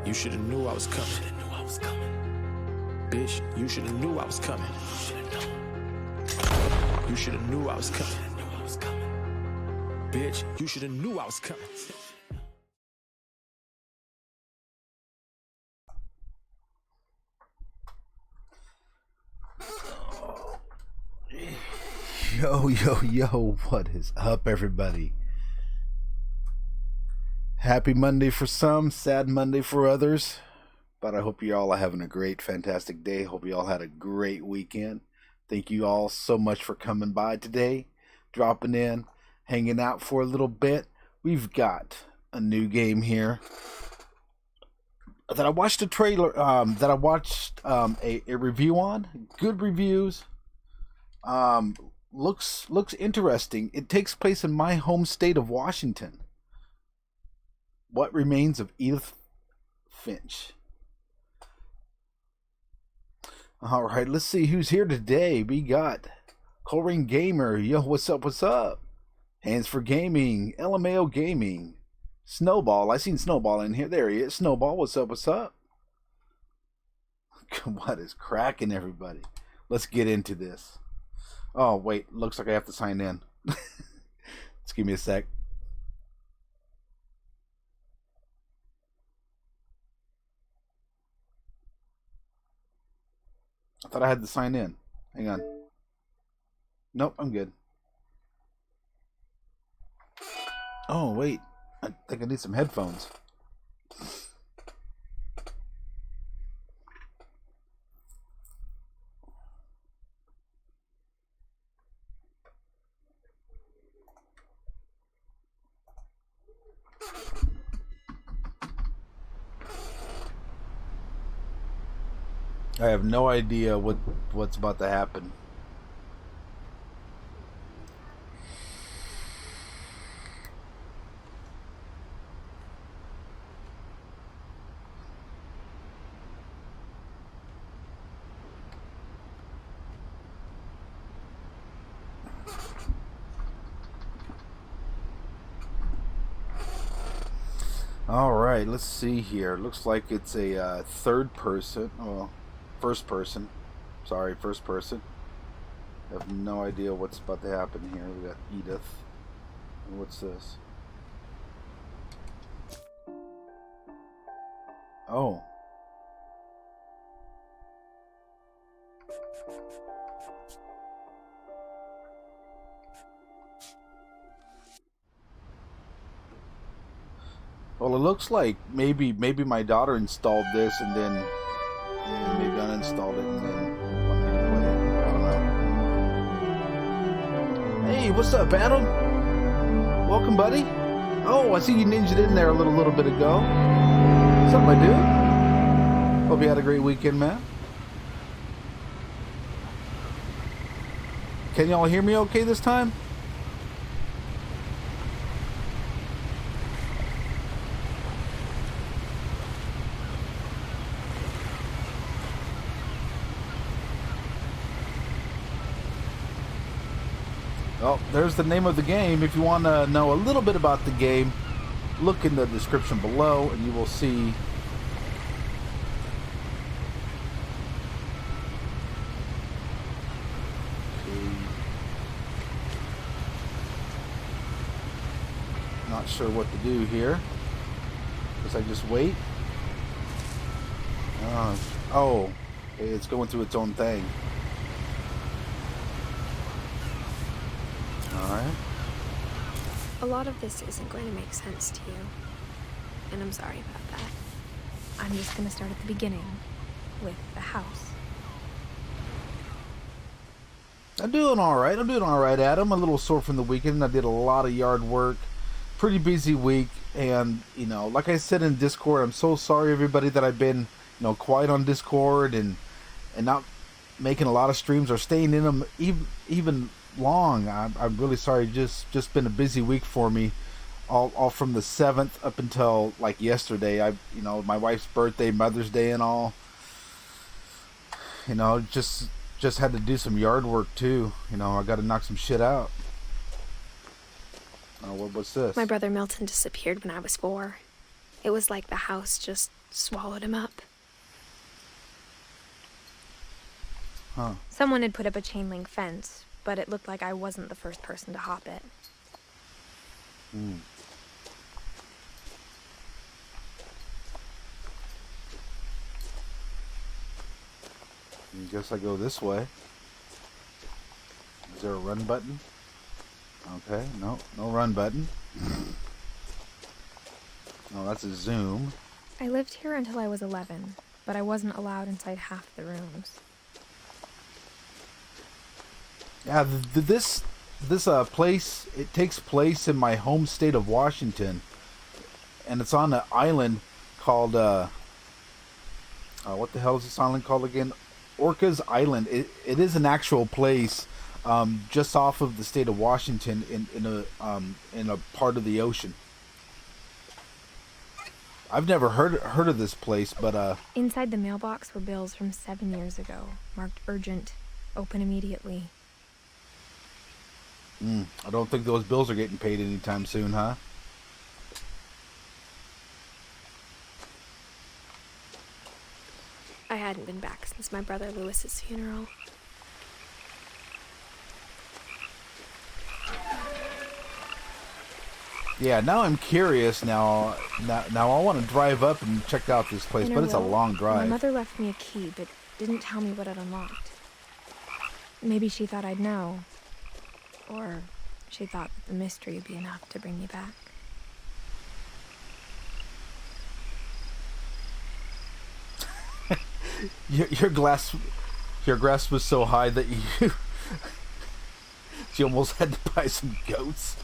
You should have knew I was coming. Bitch, you should have knew I was coming. You should have knew I was coming. Bitch, you should have knew I was coming. Yo, what is up, everybody? Happy Monday for some, sad Monday for others. But I hope you all are having a great, fantastic day. Hope you all had a great weekend. Thank you all so much for coming by today, dropping in, hanging out for a little bit. We've got a new game here that I watched a trailer, that I watched a review on. Good reviews. Looks interesting. It takes place in my home state of Washington. What Remains of Edith Finch. All right, let's see who's here today. We got Coleraine Gamer. Yo, what's up? Hands for Gaming. LMAO Gaming. Snowball. I seen Snowball in here. There he is. Snowball, what's up? What is cracking, everybody? Let's get into this. Oh, wait. Looks like I have to sign in. Just give me a sec. I thought I had to sign in. Hang on. Nope, I'm good. Oh, wait. I think I need some headphones. I have no idea what's about to happen. All right, let's see here. Looks like it's a third person. Oh. First person. Sorry, first person. I have no idea what's about to happen here. We got Edith. And what's this? Oh. Well, it looks like maybe my daughter installed this and then maybe uninstalled it and then wanted me to play it. I don't know. Hey, what's up, Adam? Welcome, buddy. Oh, I see you ninja'd in there a little bit ago. What's up, my dude? Hope you had a great weekend, man. Can y'all hear me okay this time? Well, there's the name of the game. If you want to know a little bit about the game, look in the description below and you will see not sure what to do here. Guess I just wait. Oh, it's going through its own thing. Alright. A lot of this isn't going to make sense to you, and I'm sorry about that. I'm just going to start at the beginning, with the house. I'm doing all right. I'm doing all right, Adam. A little sore from the weekend. I did a lot of yard work. Pretty busy week, and like I said in Discord, I'm so sorry everybody that I've been, quiet on Discord and not making a lot of streams or staying in them even long. I'm really sorry. Just been a busy week for me, all from the 7th up until like yesterday. My wife's birthday, Mother's Day, and all. Just had to do some yard work too. I got to knock some shit out. What's this? My brother Milton disappeared when I was 4. It was like the house just swallowed him up. Huh. Someone had put up a chain link fence, but it looked like I wasn't the first person to hop it. I guess I go this way. Is there a run button? Okay, no run button. No, that's a zoom. I lived here until I was 11, but I wasn't allowed inside half the rooms. Yeah, this place, it takes place in my home state of Washington, and it's on an island called what the hell is this island called again? Orcas Island. It is an actual place, just off of the state of Washington in a part of the ocean. I've never heard of this place, but Inside the mailbox were bills from 7 years ago, marked urgent, open immediately. I don't think those bills are getting paid anytime soon, huh? I hadn't been back since my brother Lewis's funeral. Yeah, now I'm curious. Now I want to drive up and check out this place, but it's a long drive. My mother left me a key, but didn't tell me what it unlocked. Maybe she thought I'd know. Or she thought that the mystery would be enough to bring me back. Your grasp was so high that you almost had to buy some goats.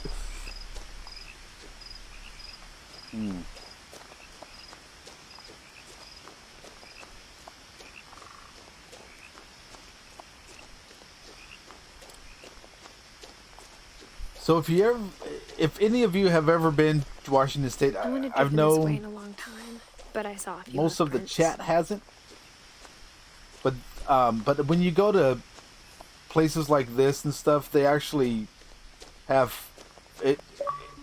So if any of you have ever been to Washington State, I wanted to I've been this way known in a long time, but I saw a few most of the prints. chat hasn't. But when you go to places like this and stuff, they actually have it.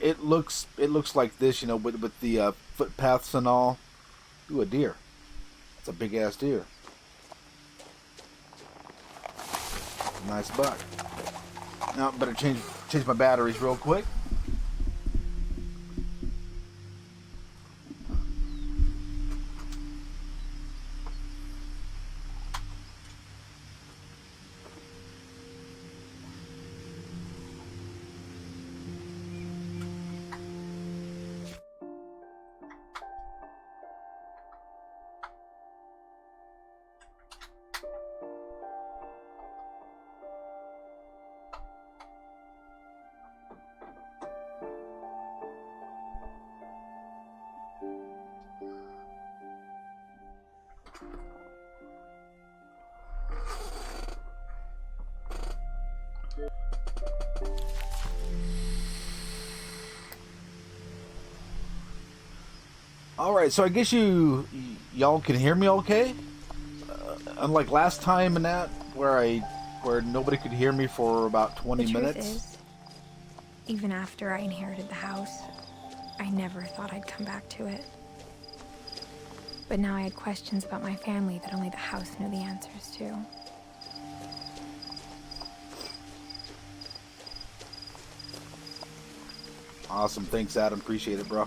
It looks like this, with the footpaths and all. Ooh, a deer. It's a big ass deer. Nice buck. Now, better change my batteries real quick. Alright, so I guess y'all can hear me okay? Unlike last time and that, where nobody could hear me for about 20 the minutes. Truth is, even after I inherited the house, I never thought I'd come back to it. But now I had questions about my family that only the house knew the answers to. Awesome, thanks Adam, appreciate it, bro.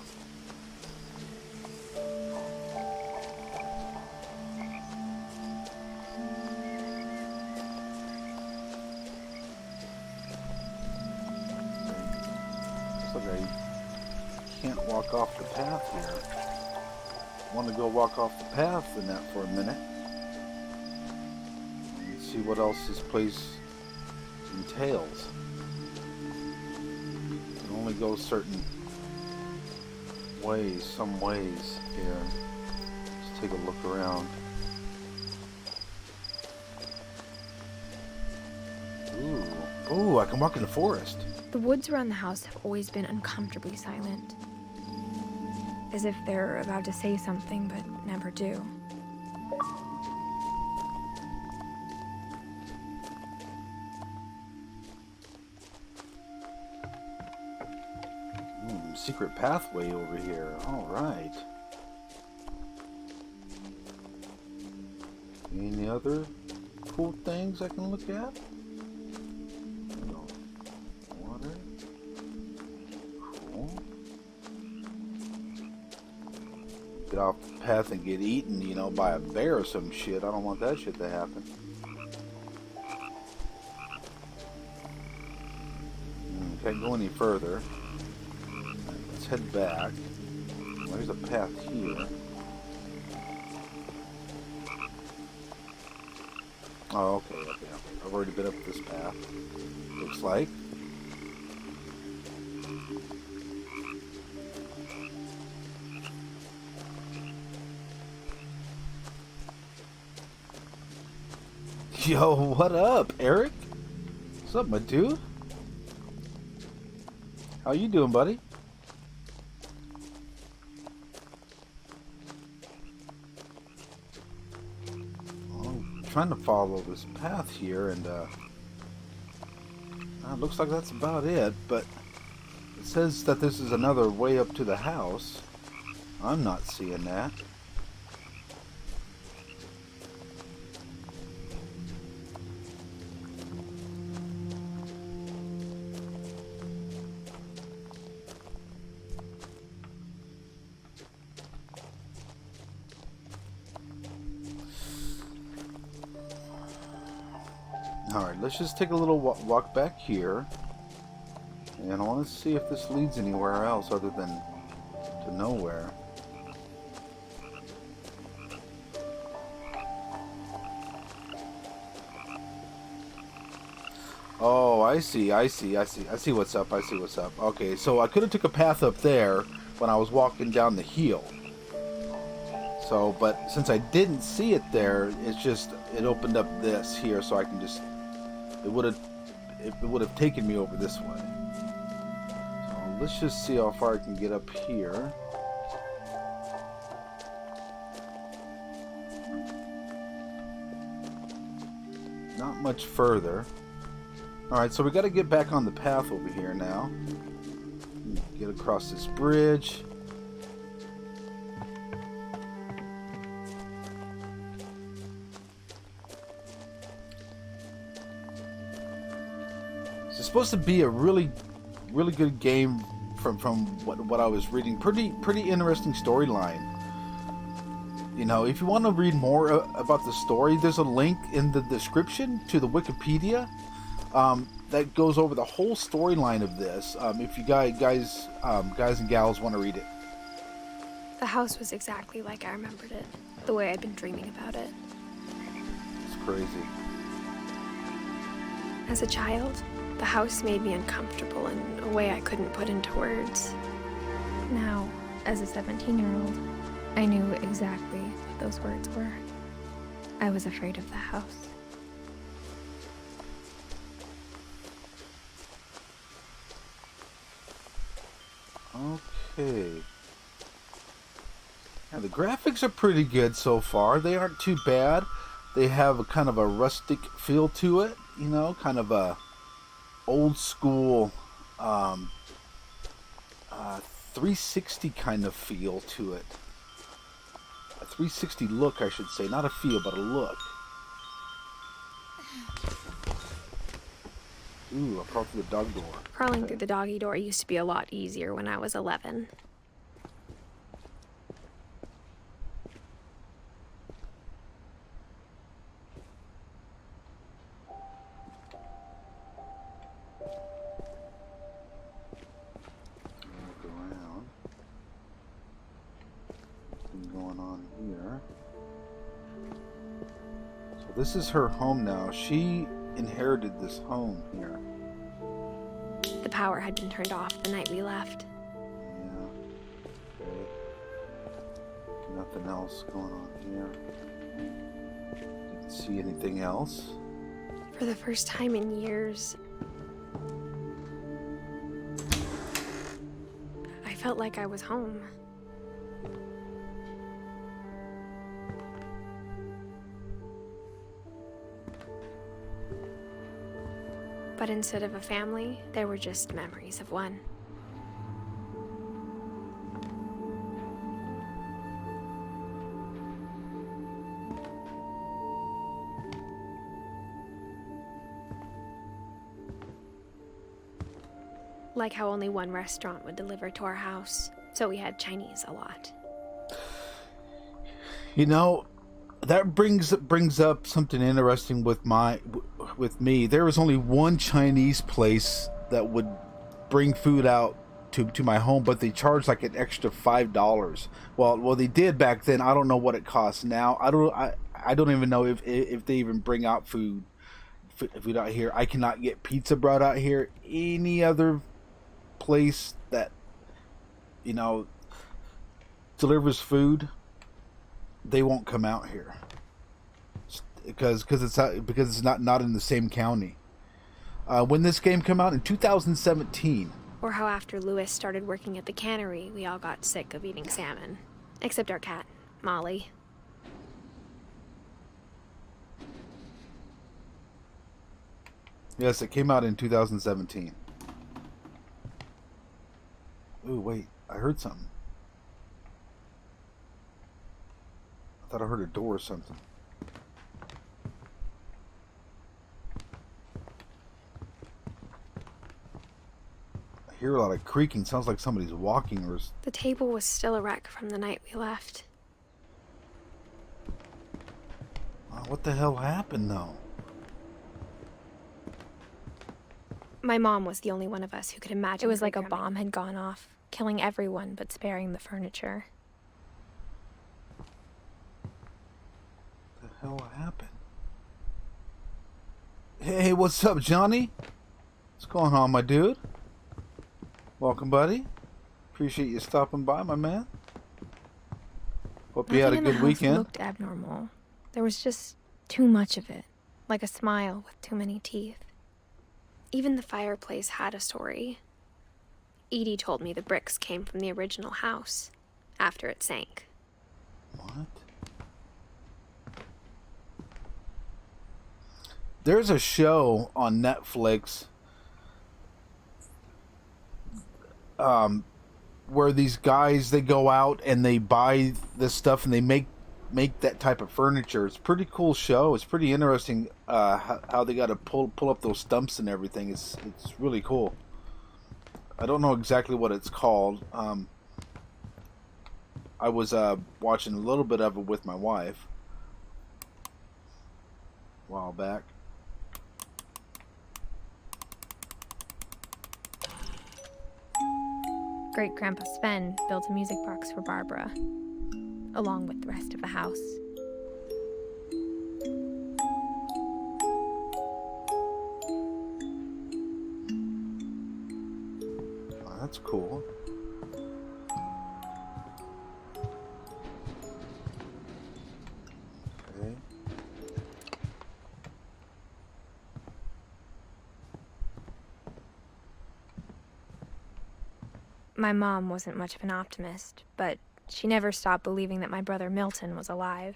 Looks like I can't walk off the path here. I want to go walk off the path in that for a minute. And see what else this place entails. You can only go certain ways, some ways here. Let's take a look around. Ooh, I can walk in the forest. The woods around the house have always been uncomfortably silent. As if they're about to say something, but never do. Secret pathway over here. All right. Any other cool things I can look at? No. Water. Cool. Get off the path and get eaten, you know, by a bear or some shit. I don't want that shit to happen. Can't go any further. Let's head back. There's a path here. Oh, okay. I've already been up this path. Looks like. Yo, what up, Eric? What's up, my dude? How you doing, buddy? Trying to follow this path here, and looks like that's about it, but it says that this is another way up to the house. I'm not seeing that. Alright, let's just take a little walk back here. And I want to see if this leads anywhere else other than to nowhere. Oh, I see what's up. Okay, so I could have took a path up there when I was walking down the hill. So, but since I didn't see it there, it opened up this here, so I can just... It would have taken me over this way. So let's just see how far I can get up here. Not much further. Alright, so we got to get back on the path over here now. Get across this bridge. It's supposed to be a really good game from what I was reading. Pretty interesting storyline. You know, if you want to read more about the story, there's a link in the description to the Wikipedia that goes over the whole storyline of this. If you guys and gals want to read it. The house was exactly like I remembered it, the way I'd been dreaming about it. It's crazy. As a child, the house made me uncomfortable in a way I couldn't put into words. Now, as a 17-year-old, I knew exactly what those words were. I was afraid of the house. Okay. Now the graphics are pretty good so far. They aren't too bad. They have a kind of a rustic feel to it, you know, kind of a old school 360 kind of feel to it. A 360 look, I should say. Not a feel, but a look. Ooh, I crawled through the dog door. Crawling through the doggy door used to be a lot easier when I was 11. Look around. What's going on here? So this is her home now. She inherited this home here. The power had been turned off the night we left. Yeah. Okay. Nothing else going on here. Didn't see anything else. For the first time in years, I felt like I was home. But instead of a family, there were just memories of one. Like how only one restaurant would deliver to our house, so we had Chinese a lot. You know, that brings up something interesting with me. There was only one Chinese place that would bring food out to my home, but they charged like an extra $5. Well, they did back then. I don't know what it costs now. I don't even know if they even bring out food out here. I cannot get pizza brought out here. Any other place that, you know, delivers food, they won't come out here because it's not in the same county. When this game came out in 2017. Or how after Lewis started working at the cannery, we all got sick of eating salmon. Except our cat, Molly. Yes, it came out in 2017. Ooh, wait, I heard something. I thought I heard a door or something. I hear a lot of creaking. Sounds like somebody's walking or... The table was still a wreck from the night we left. What the hell happened, though? My mom was the only one of us who could imagine. It was like a coming. bomb had gone off, killing everyone but sparing the furniture. What the hell happened? Hey, what's up, Johnny? What's going on, my dude? Welcome, buddy. Appreciate you stopping by, my man. Hope you had a Nothing in the good house weekend. looked abnormal. There was just too much of it, like a smile with too many teeth. Even the fireplace had a story. Edie told me the bricks came from the original house, after it sank. What? There's a show on Netflix where these guys, they go out and they buy this stuff and they make that type of furniture. It's a pretty cool show. It's pretty interesting how they got to pull up those stumps and everything. It's really cool. I don't know exactly what it's called. I was watching a little bit of it with my wife a while back. Great-Grandpa Sven built a music box for Barbara, along with the rest of the house. Oh, that's cool. Okay. My mom wasn't much of an optimist, but she never stopped believing that my brother Milton was alive.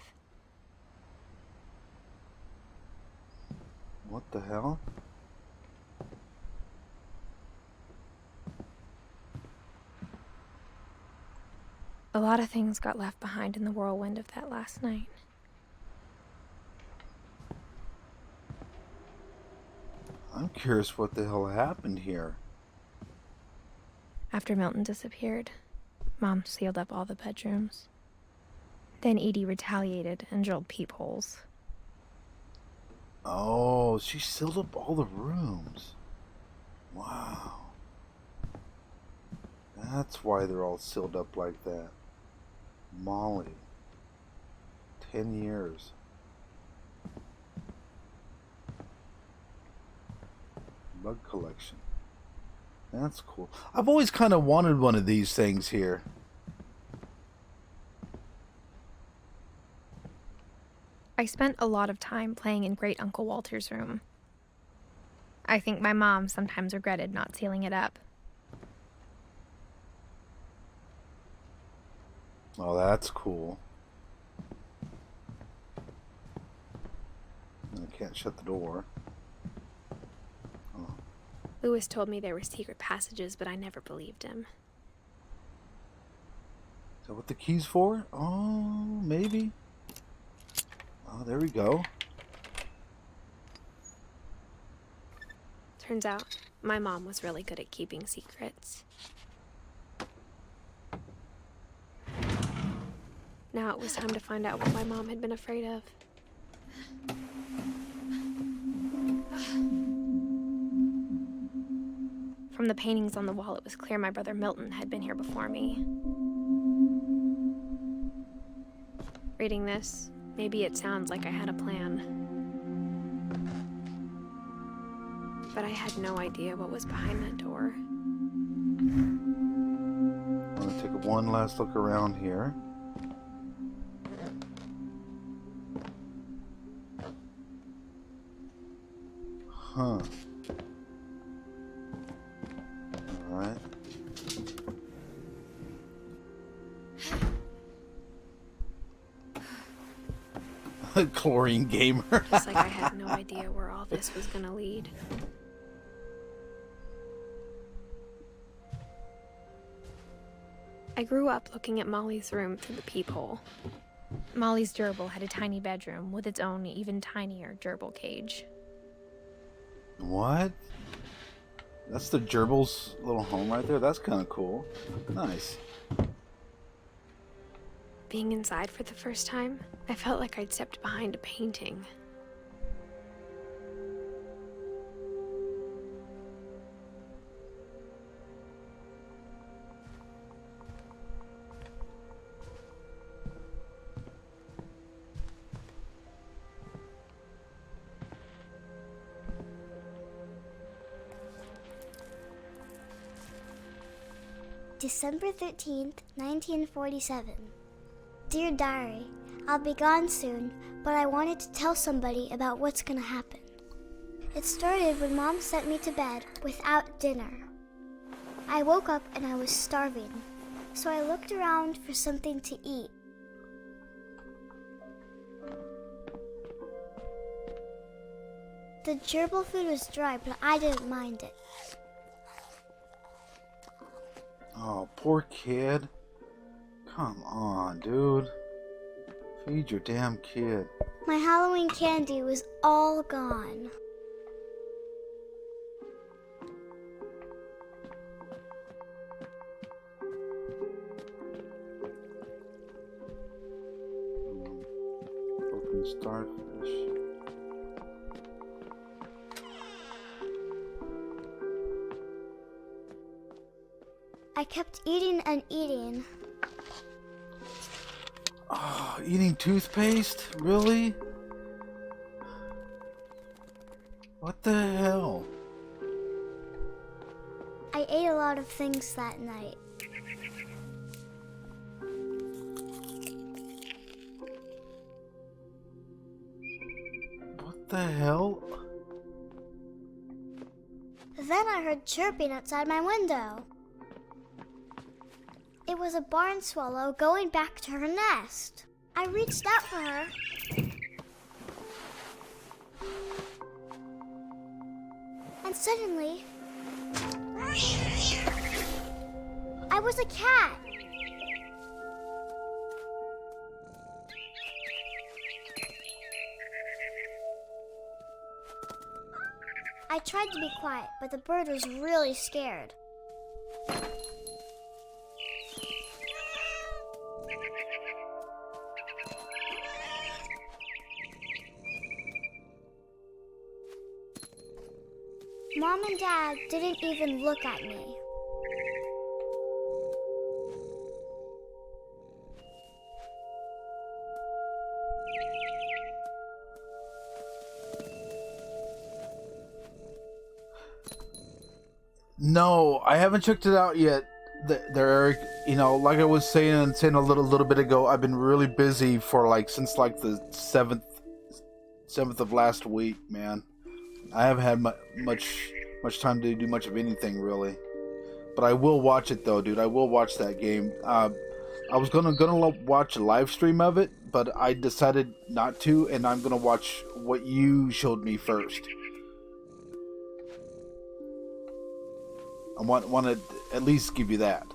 What the hell? A lot of things got left behind in the whirlwind of that last night. I'm curious what the hell happened here. After Milton disappeared, Mom sealed up all the bedrooms. Then Edie retaliated and drilled peepholes. Oh, she sealed up all the rooms. Wow. That's why they're all sealed up like that. Molly. 10 years. Bug collection. That's cool. I've always kind of wanted one of these things here. I spent a lot of time playing in Great Uncle Walter's room. I think my mom sometimes regretted not sealing it up. Oh, that's cool. I can't shut the door. Oh. Lewis told me there were secret passages, but I never believed him. Is that what the key's for? Oh, maybe. Oh, there we go. Turns out, my mom was really good at keeping secrets. Now it was time to find out what my mom had been afraid of. From the paintings on the wall, it was clear my brother Milton had been here before me. Reading this, maybe it sounds like I had a plan. But I had no idea what was behind that door. I'm going to take one last look around here. Huh. Alright. Chlorine gamer. Just like I had no idea where all this was gonna lead. I grew up looking at Molly's room through the peephole. Molly's gerbil had a tiny bedroom with its own even tinier gerbil cage. What? That's the gerbil's little home right there? That's kind of cool. Nice. Being inside for the first time, I felt like I'd stepped behind a painting. December 13th, 1947. Dear Diary, I'll be gone soon, but I wanted to tell somebody about what's gonna happen. It started when Mom sent me to bed without dinner. I woke up and I was starving, so I looked around for something to eat. The gerbil food was dry, but I didn't mind it. Oh, poor kid. Come on, dude. Feed your damn kid. My Halloween candy was all gone. Broken starfish. I kept eating and eating. Oh, eating toothpaste? Really? What the hell? I ate a lot of things that night. What the hell? Then I heard chirping outside my window. It was a barn swallow going back to her nest. I reached out for her. And suddenly, I was a cat. I tried to be quiet, but the bird was really scared. Mom and Dad didn't even look at me. No, I haven't checked it out yet. There, you know, like I was saying a little bit ago, I've been really busy for since the seventh of last week, man. I haven't had much time to do much of anything really. But I will watch it though, dude. I will watch that game. I was gonna watch a live stream of it, but I decided not to, and I'm gonna watch what you showed me first. I want to at least give you that.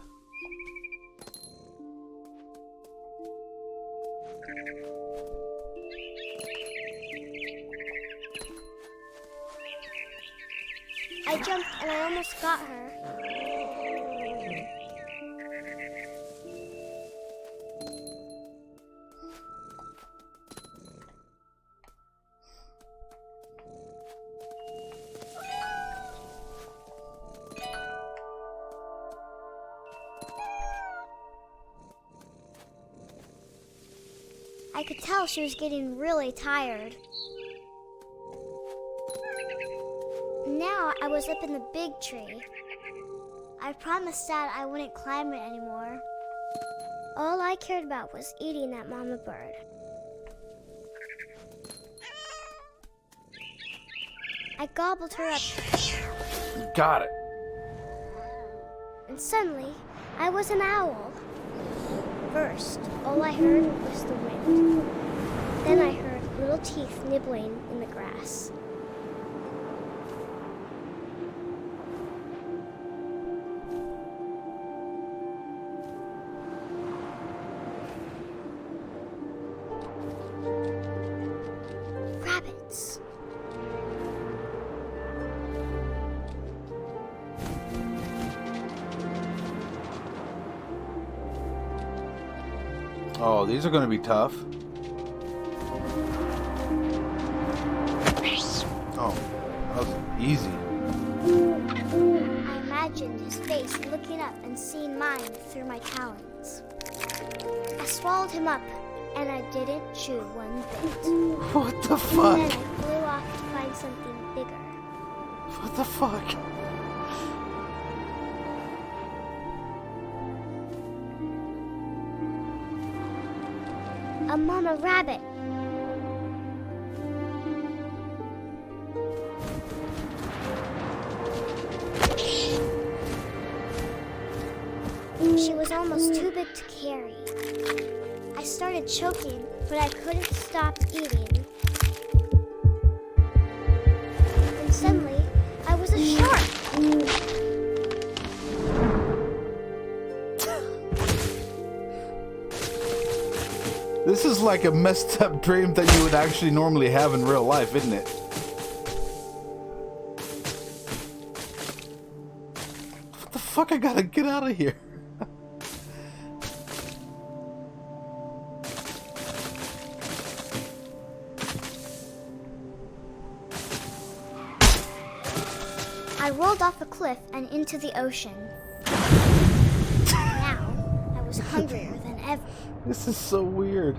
I jumped and I almost got her. I could tell she was getting really tired. Now I was up in the big tree. I promised Dad I wouldn't climb it anymore. All I cared about was eating that mama bird. I gobbled her up. Got it. And suddenly, I was an owl. First, all I heard was the wind. Then I heard little teeth nibbling in the grass. Rabbits. Oh, these are going to be tough. Oh, that was easy. I imagined his face looking up and seeing mine through my talons. I swallowed him up, and I didn't chew one bit. What the And fuck? then I flew off to find something bigger. What the fuck? A mama rabbit. She was almost too big to carry. I started choking, but I couldn't stop eating. And suddenly, I was a shark. This is like a messed up dream that you would actually normally have in real life, isn't it? What the fuck? I gotta get out of here. I rolled off a cliff and into the ocean. Now, I was hungrier than ever. This is so weird.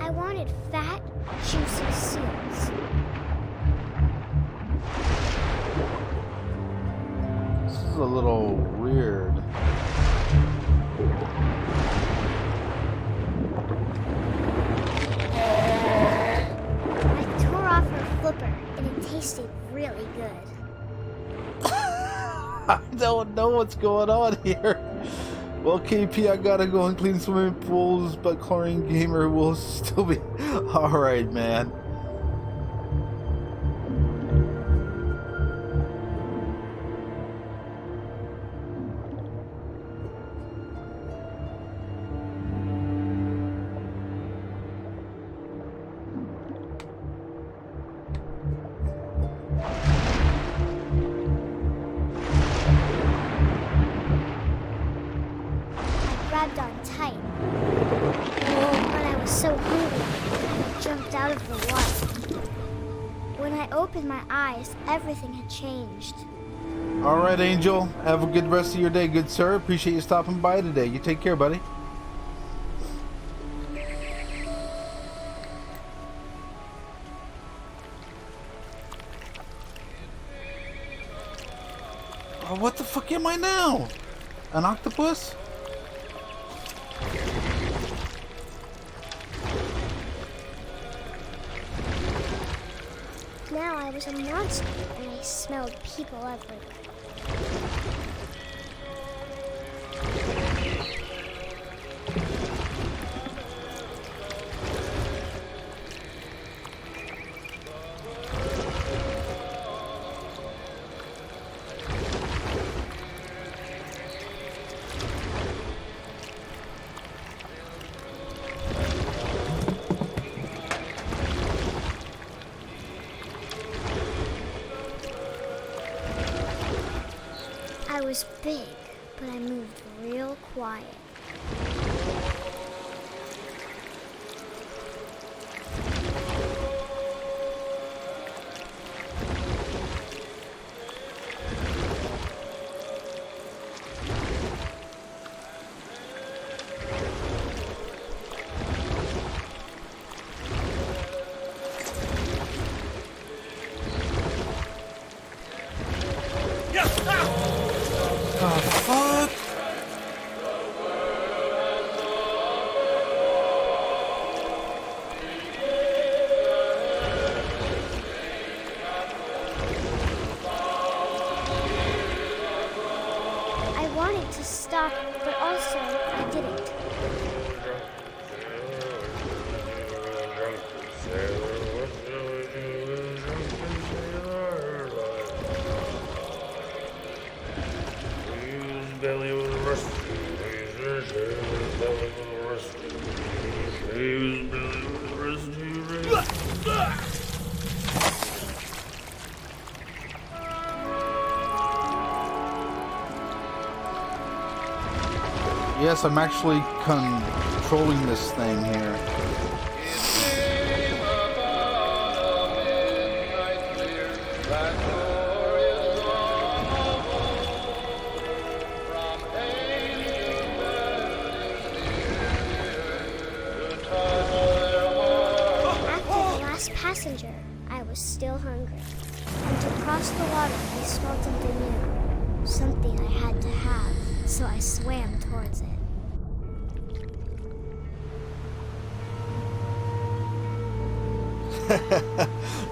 I wanted fat, juicy seals. This is a little weird. I tore off her flipper, and it tasted really good. I don't know what's going on here. Well, KP, I gotta go and clean swimming pools, but Chlorine Gamer will still be alright, man. Grabbed on tight. But I was so hungry, I jumped out of the water. When I opened my eyes, everything had changed. All right, Angel. Have a good rest of your day, good sir. Appreciate you stopping by today. You take care, buddy. Oh, what the fuck am I now? An octopus? Now I was a monster, and I smelled people everywhere. I was big, but I moved real quiet. Oh, fuck. I wanted to stop, but also I didn't. Yes, I'm actually controlling this thing here. Passenger, I was still hungry. And to cross the water, I smelled something new. Something I had to have, so I swam towards it.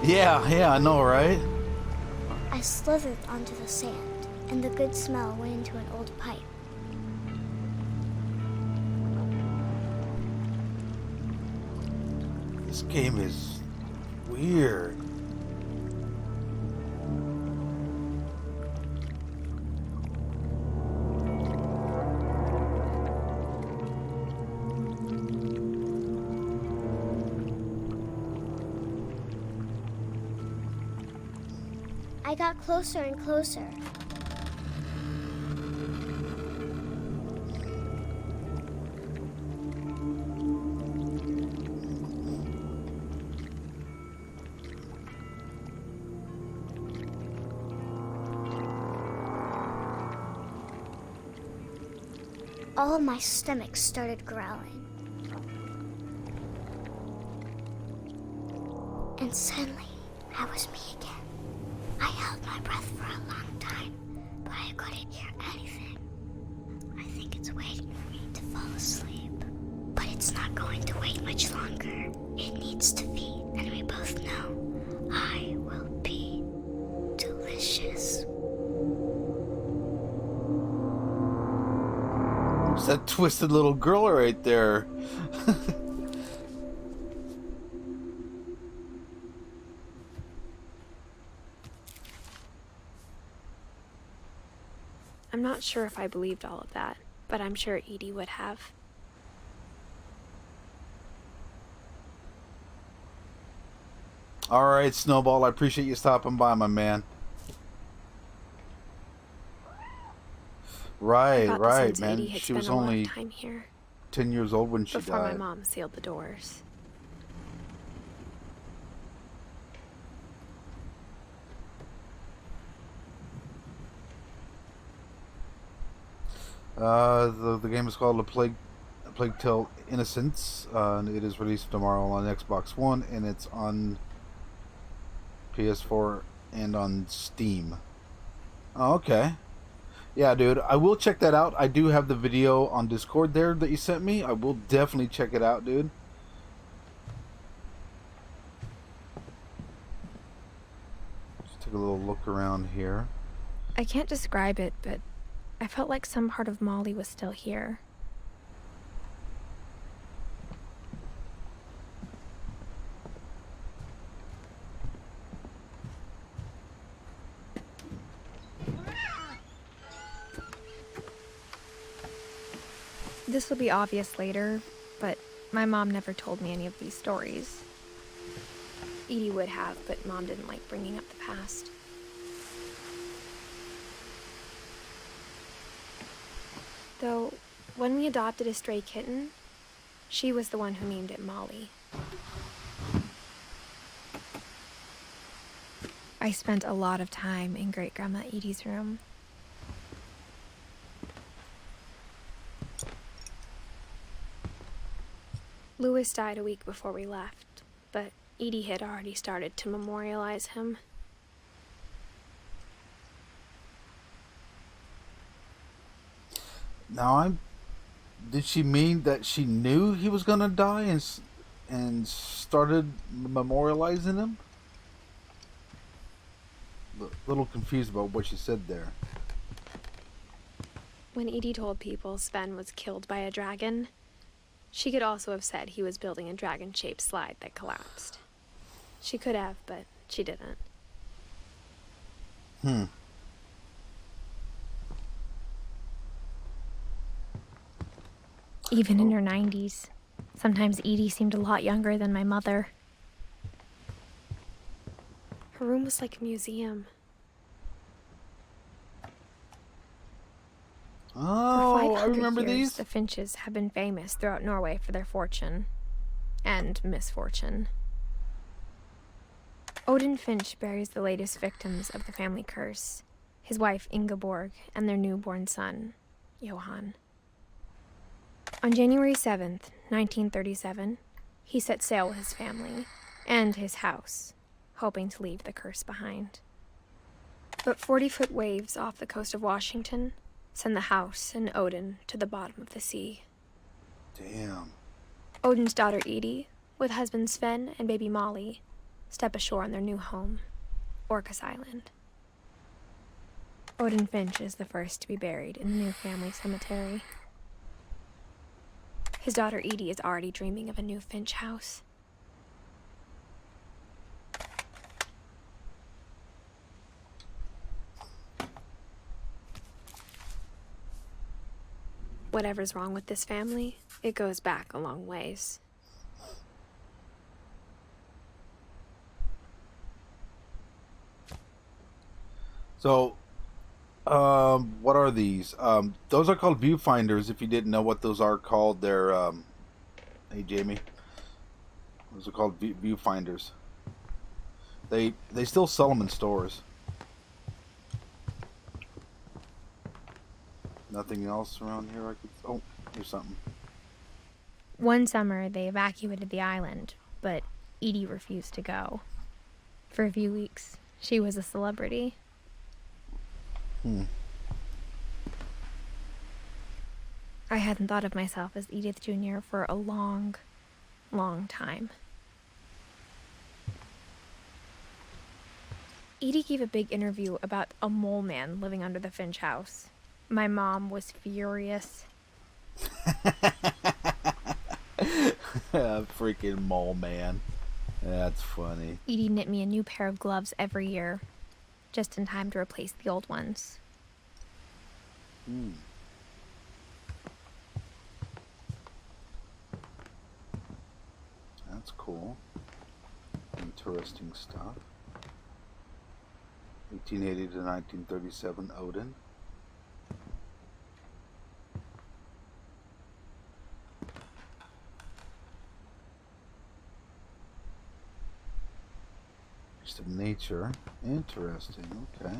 Yeah, I know, right? I slithered onto the sand, and the good smell went into an old pipe. This game is weird. I got closer and closer. All of my stomach started growling. And suddenly, I was me again. I held my breath for a long time, but I couldn't hear anything. I think it's waiting for me to fall asleep. But it's not going to wait much longer. It needs to feed, and we both know I will be delicious. It's that twisted little girl right there. I'm not sure if I believed all of that, but I'm sure Edie would have. All right, Snowball, I appreciate you stopping by, my man. Right, man. Edie had She was spent a lot of only time here 10 years old when she before my died. mom sealed the doors. The game is called A Plague Tale Innocence. It is released tomorrow on Xbox One, and it's on PS4 and on Steam. Oh, okay. Yeah, dude, I will check that out. I do have the video on Discord there that you sent me. I will definitely check it out, dude. Just take a little look around here. I can't describe it, but I felt like some part of Molly was still here. This will be obvious later, but my mom never told me any of these stories. Edie would have, but Mom didn't like bringing up the past. Though, when we adopted a stray kitten, she was the one who named it Molly. I spent a lot of time in Great-Grandma Edie's room. Louis died a week before we left, but Edie had already started to memorialize him. Now, did she mean that she knew he was gonna die and started memorializing him? A little confused about what she said there. When Edie told people Sven was killed by a dragon, she could also have said he was building a dragon-shaped slide that collapsed. She could have, but she didn't. Even in her 90s. Sometimes Edie seemed a lot younger than my mother. Her room was like a museum. Oh, For I 500 remember years, these. The Finches have been famous throughout Norway for their fortune. And misfortune. Odin Finch buries the latest victims of the family curse. His wife Ingeborg and their newborn son, Johan. On January 7th, 1937, he set sail with his family and his house, hoping to leave the curse behind. But 40-foot waves off the coast of Washington send the house and Odin to the bottom of the sea. Damn. Odin's daughter Edie, with husband Sven and baby Molly, step ashore on their new home, Orcas Island. Odin Finch is the first to be buried in the new family cemetery. His daughter Edie is already dreaming of a new Finch house. Whatever's wrong with this family, it goes back a long ways. So, what are these? Those are called viewfinders. If you didn't know what those are called, they're, hey Jamie, those are called viewfinders. They still sell them in stores. Nothing else around here I could... Oh, here's something. One summer, they evacuated the island, but Edie refused to go. For a few weeks, she was a celebrity. I hadn't thought of myself as Edith Jr. for a long, long time. Edie gave a big interview about a mole man living under the Finch house. My mom was furious. Freaking mole man. That's funny. Edie knit me a new pair of gloves every year, just in time to replace the old ones. That's cool. Interesting stuff. 1880 to 1937 Odin. Just of nature. Interesting. Okay.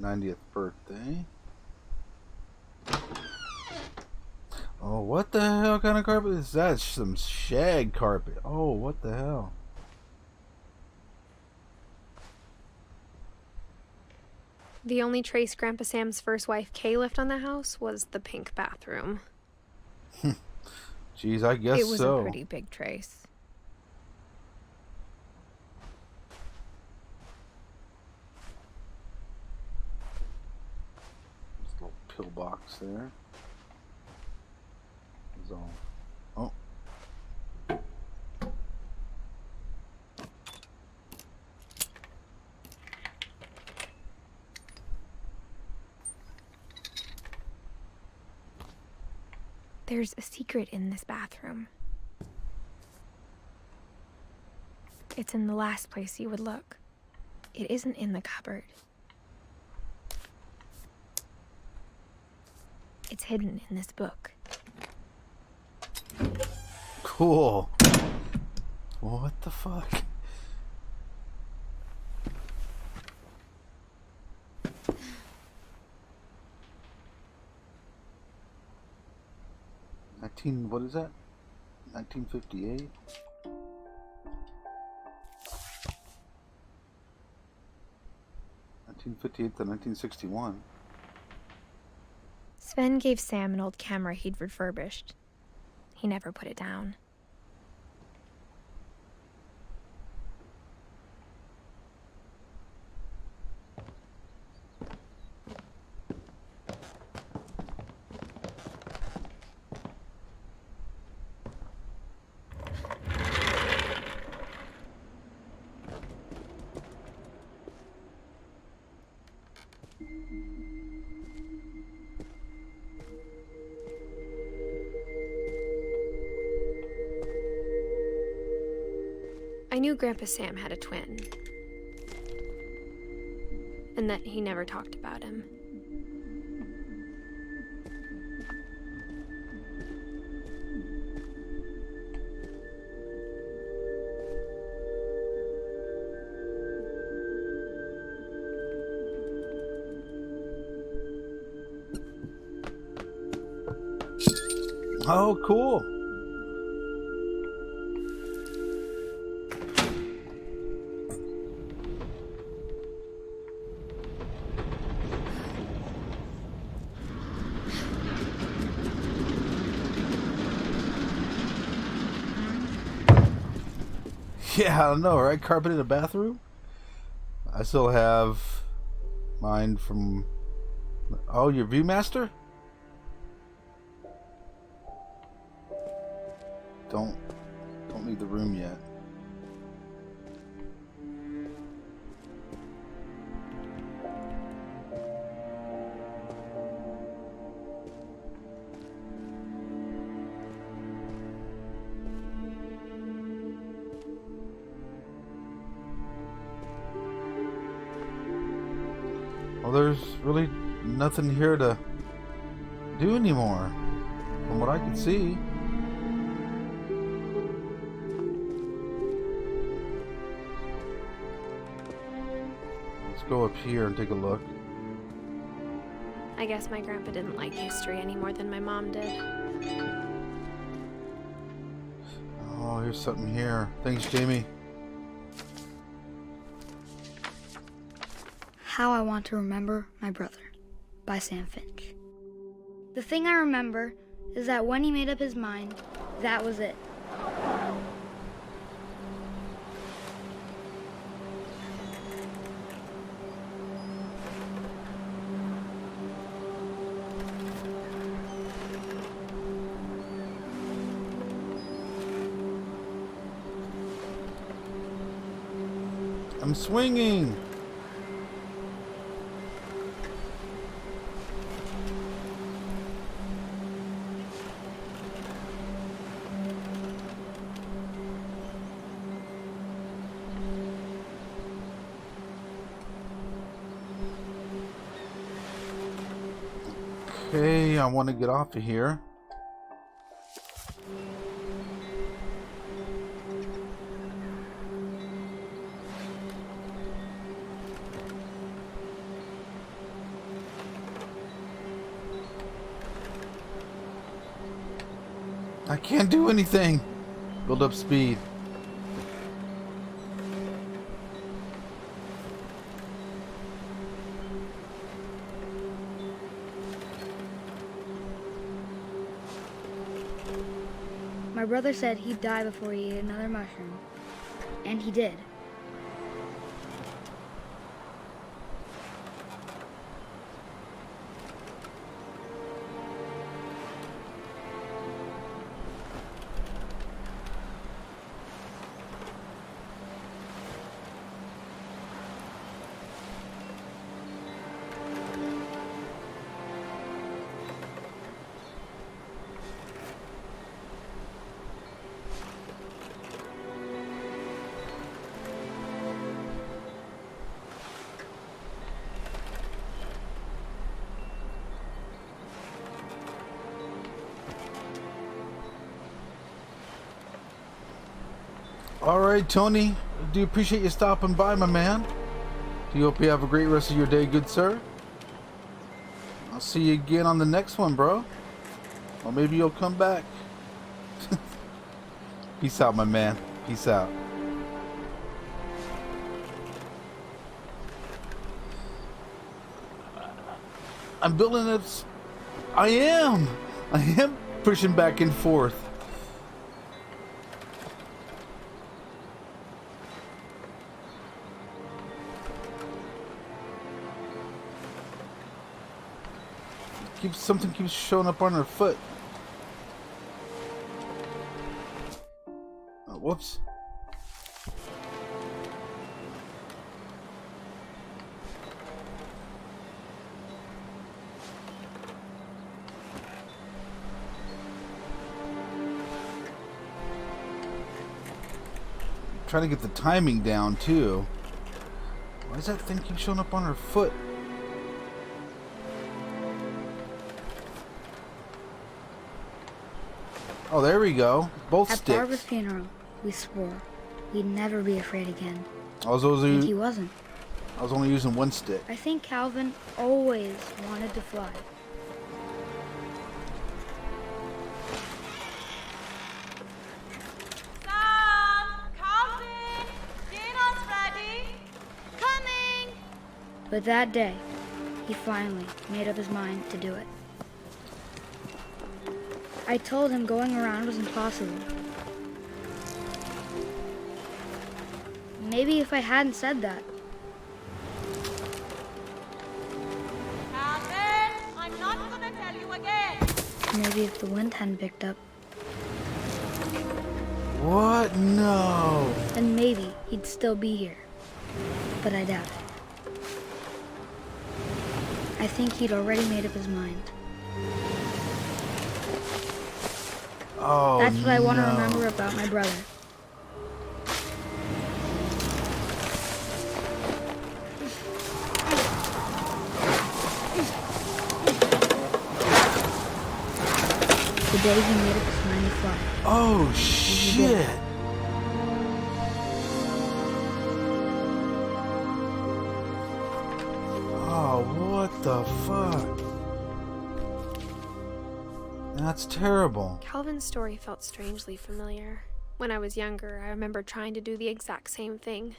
90th birthday. Oh, what the hell kind of carpet is that? Some shag carpet. Oh, what the hell? The only trace Grandpa Sam's first wife, Kay, left on the house was the pink bathroom. Jeez, I guess so. It was a pretty big trace. This little pillbox there. Is all. Oh. There's a secret in this bathroom. It's in the last place you would look. It isn't in the cupboard. It's hidden in this book. Cool. What the fuck? What is that? 1958? To 1961. Sven gave Sam an old camera he'd refurbished. He never put it down. I knew Grandpa Sam had a twin, and that he never talked about him. Oh, cool. Yeah, I don't know, right? Carpet in the bathroom? I still have mine from... Oh, your Viewmaster? Don't leave the room yet. Well, there's really nothing here to do anymore, from what I can see. Let's go up here and take a look. I guess my grandpa didn't like history any more than my mom did. Oh, here's something here. Thanks, Jamie. How I Want to Remember My Brother by Sam Finch. The thing I remember is that when he made up his mind, that was it. I'm swinging. Okay, I want to get off of here. I can't do anything. Build up speed. My brother said he'd die before he ate another mushroom. And he did. Alright, Tony. I do appreciate you stopping by, my man. Do you hope you have a great rest of your day, good sir? I'll see you again on the next one, bro. Or maybe you'll come back. Peace out, my man. Peace out. I'm building it. I am pushing back and forth. Something keeps showing up on her foot. Oh, whoops. Trying to get the timing down too. Why does that thing keep showing up on her foot? Oh, there we go. Both At sticks. Barbara's funeral, we swore we'd never be afraid again. And he wasn't. I was only using one stick. I think Calvin always wanted to fly. Sam! Calvin! Dinner's ready! Coming! But that day, he finally made up his mind to do it. I told him going around was impossible. Maybe if I hadn't said that. Calvin! I'm not gonna tell you again! Maybe if the wind hadn't picked up. What? No. Then maybe he'd still be here. But I doubt it. I think he'd already made up his mind. Oh, That's what I want to no. remember about my brother. The day he made up his mind to fly. Oh, shit. Oh, what the fuck? That's terrible. Calvin's story felt strangely familiar. When I was younger, I remember trying to do the exact same thing.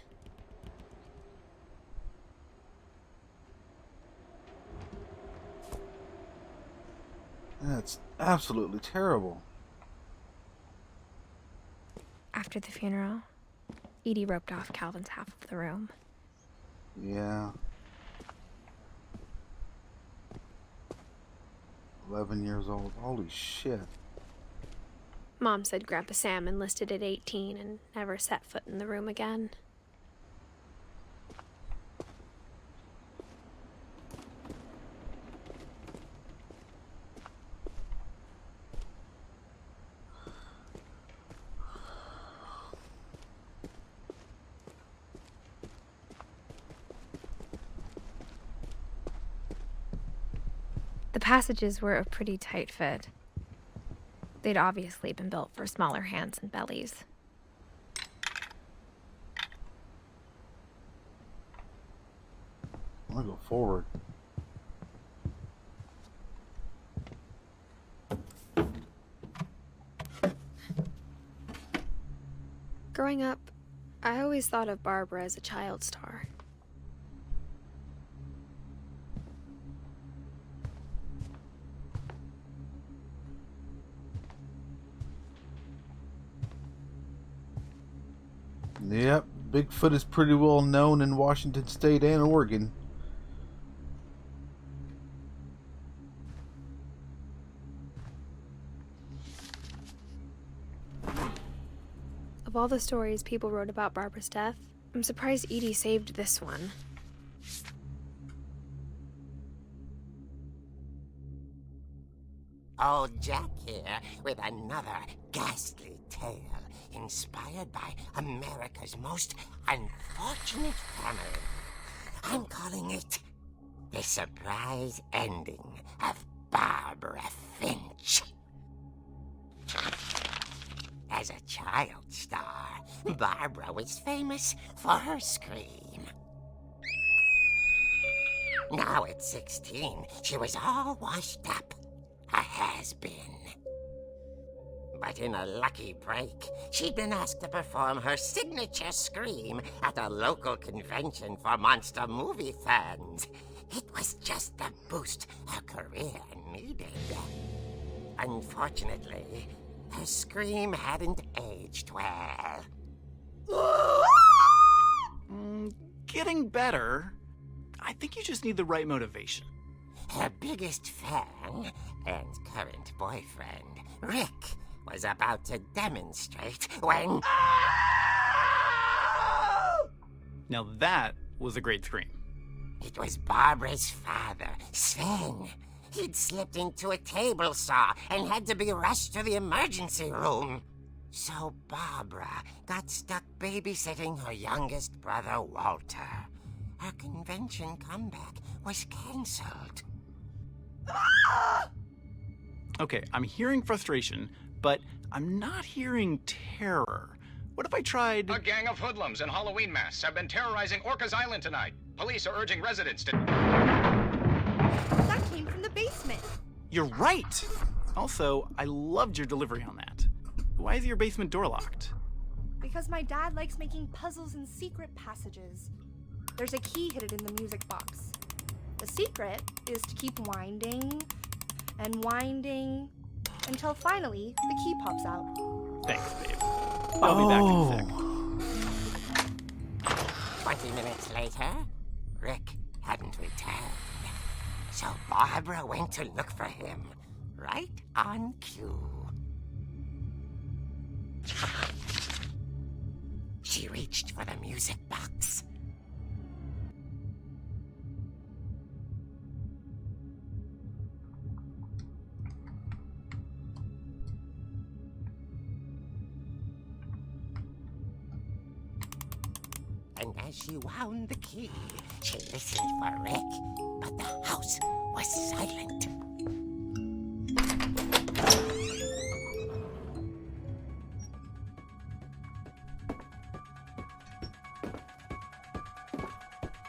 That's absolutely terrible. After the funeral, Edie roped off Calvin's half of the room. Yeah. 11 years old. Holy shit. Mom said Grandpa Sam enlisted at 18 and never set foot in the room again. The passages were a pretty tight fit. They'd obviously been built for smaller hands and bellies. I'm gonna go forward. Growing up, I always thought of Barbara as a child star. Yep, Bigfoot is pretty well known in Washington State and Oregon. Of all the stories people wrote about Barbara's death, I'm surprised Edie saved this one. Old Jack here with another ghastly tale inspired by America's most unfortunate family. I'm calling it The Surprise Ending of Barbara Finch. As a child star, Barbara was famous for her scream. Now at 16, she was all washed up. A has-been. But in a lucky break, she'd been asked to perform her signature scream at a local convention for monster movie fans. It was just the boost her career needed. Unfortunately, her scream hadn't aged well. Getting better. I think you just need the right motivation. Her biggest fan and current boyfriend, Rick, was about to demonstrate when... Now that was a great scream. It was Barbara's father, Sven. He'd slipped into a table saw and had to be rushed to the emergency room. So Barbara got stuck babysitting her youngest brother, Walter. Her convention comeback was canceled. Okay, I'm hearing frustration, but I'm not hearing terror. What if I tried... A gang of hoodlums in Halloween masks have been terrorizing Orcas Island tonight. Police are urging residents to... That came from the basement. You're right! Also, I loved your delivery on that. Why is your basement door locked? Because my dad likes making puzzles and secret passages. There's a key hidden in the music box. The secret is to keep winding and winding until finally the key pops out. Thanks, babe. I'll be back in a sec. 20 minutes later, Rick hadn't returned. So Barbara went to look for him, right on cue. She reached for the music box. And as she wound the key, she listened for Rick, but the house was silent.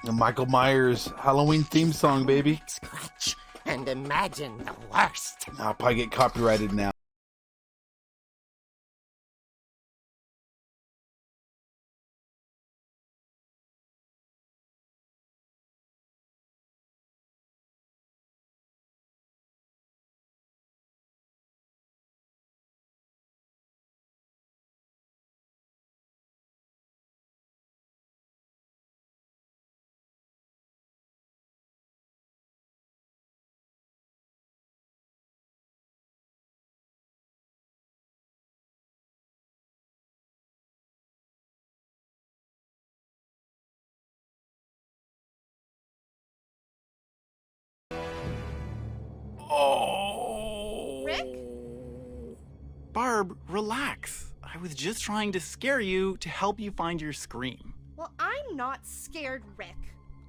The Michael Myers Halloween theme song, baby. Scratch and imagine the worst. I'll probably get copyrighted now. Oh! Rick? Barb, relax. I was just trying to scare you to help you find your scream. Well, I'm not scared, Rick.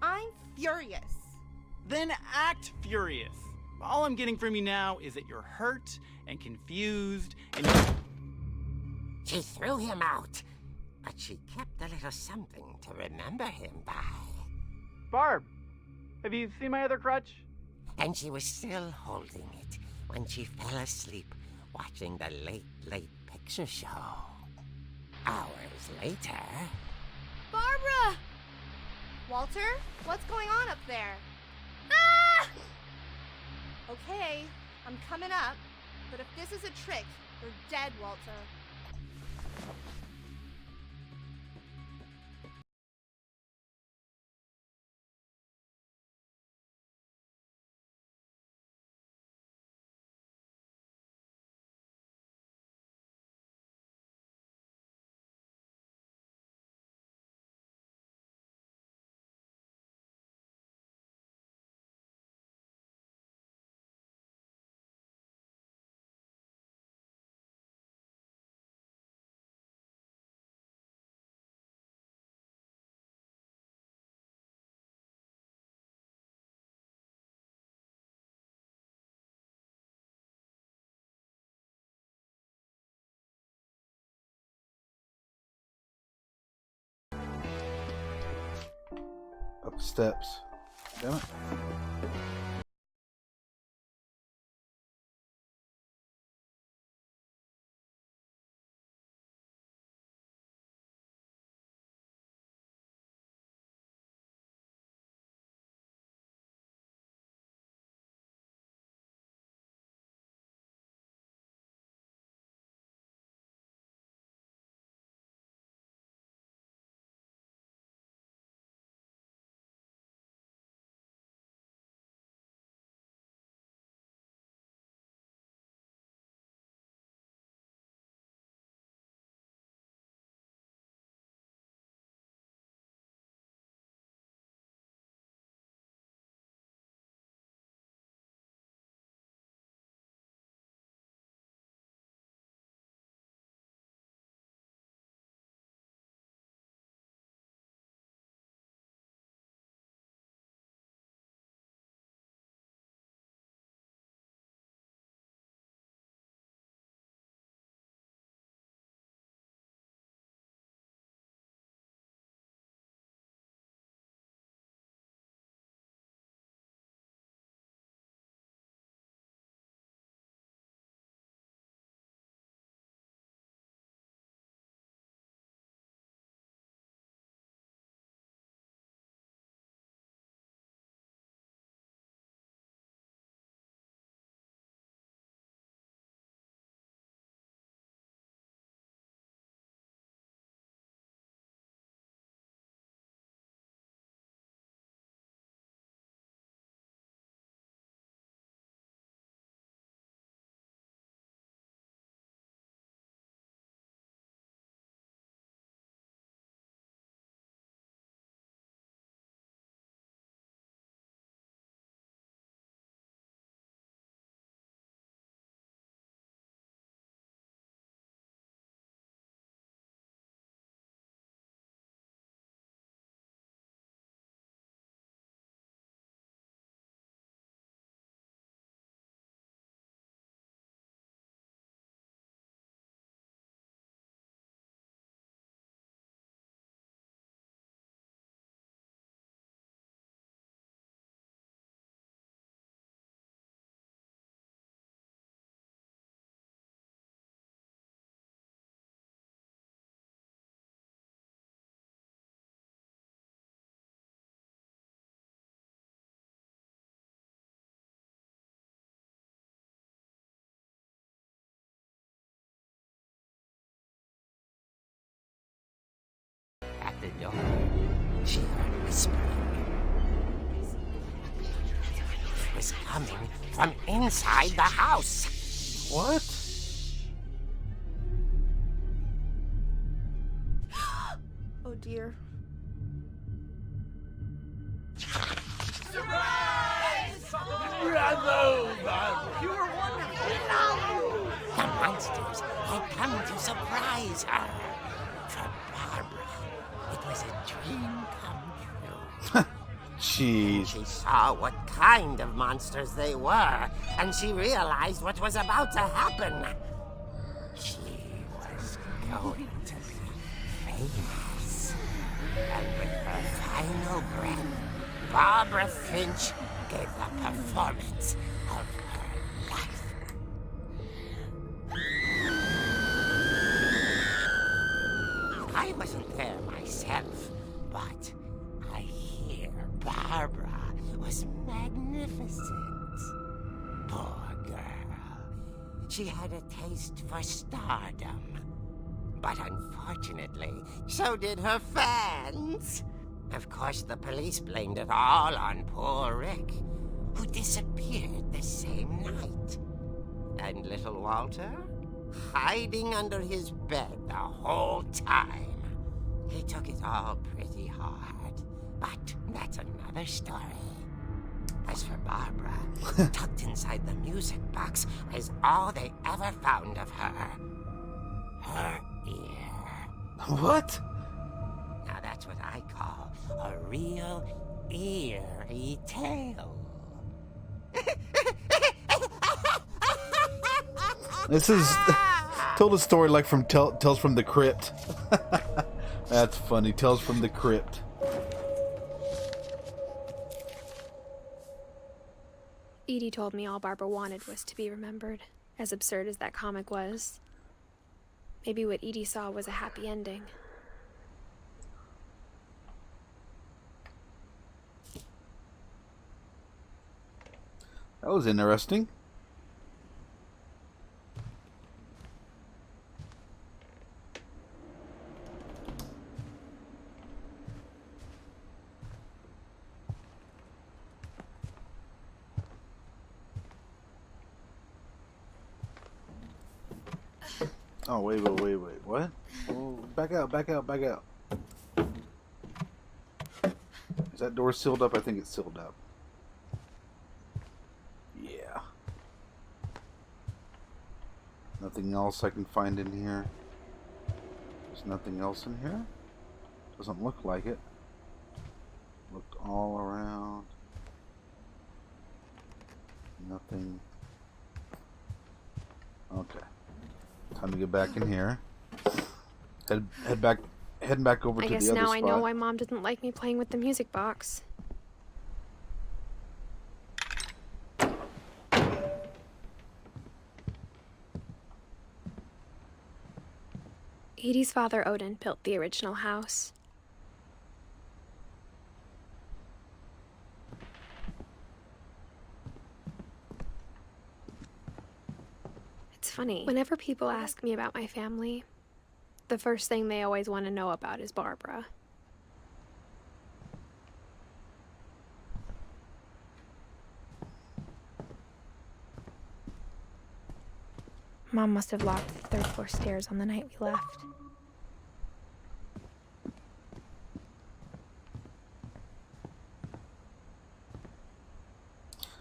I'm furious. Then act furious. All I'm getting from you now is that you're hurt and confused and... She threw him out, but she kept a little something to remember him by. Barb, have you seen my other crutch? And she was still holding it when she fell asleep watching the late picture show. Hours later... Barbara! Walter, what's going on up there? Ah! Okay, I'm coming up, but if this is a trick, you're dead, Walter. Up the steps. Damn it. At the door, she heard whispering. It was coming from inside the house. What? Oh dear. The monsters had come to surprise her. For Barbara, it was a dream come true. Jeez. She saw what kind of monsters they were, and she realized what was about to happen. She was going to be famous. And with her final breath, Barbara Finch gave the performance of her life. myself, but I hear Barbara was magnificent. Poor girl. She had a taste for stardom. But unfortunately, so did her fans. Of course, the police blamed it all on poor Rick, who disappeared the same night. And little Walter? Hiding under his bed the whole time. He took it all pretty hard, but that's another story. As for Barbara, tucked inside the music box is all they ever found of her. Her ear. What? Now that's what I call a real eerie tale. This is told a story like from Tales from the Crypt. That's funny. Tales from the Crypt. Edie told me all Barbara wanted was to be remembered, as absurd as that comic was. Maybe what Edie saw was a happy ending. That was interesting. Oh, wait. What? Oh, back out. Is that door sealed up? I think it's sealed up. Yeah. Nothing else I can find in here. There's nothing else in here? Doesn't look like it. Looked all around. Nothing. Okay. Time to get back in here. Heading back over to the other spot. I guess now I know why Mom didn't like me playing with the music box. Edie's father, Odin, built the original house. It's funny. Whenever people ask me about my family, the first thing they always want to know about is Barbara. Mom must have locked the third floor stairs on the night we left.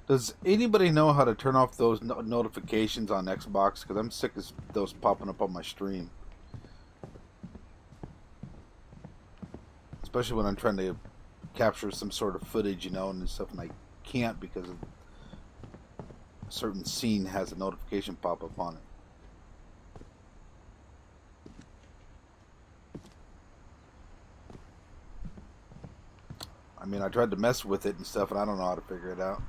Does anybody know how to turn off those notifications on Xbox? Because I'm sick of those popping up on my stream. Especially when I'm trying to capture some sort of footage, and stuff, and I can't because a certain scene has a notification pop up on it. I mean, I tried to mess with it and stuff, and I don't know how to figure it out.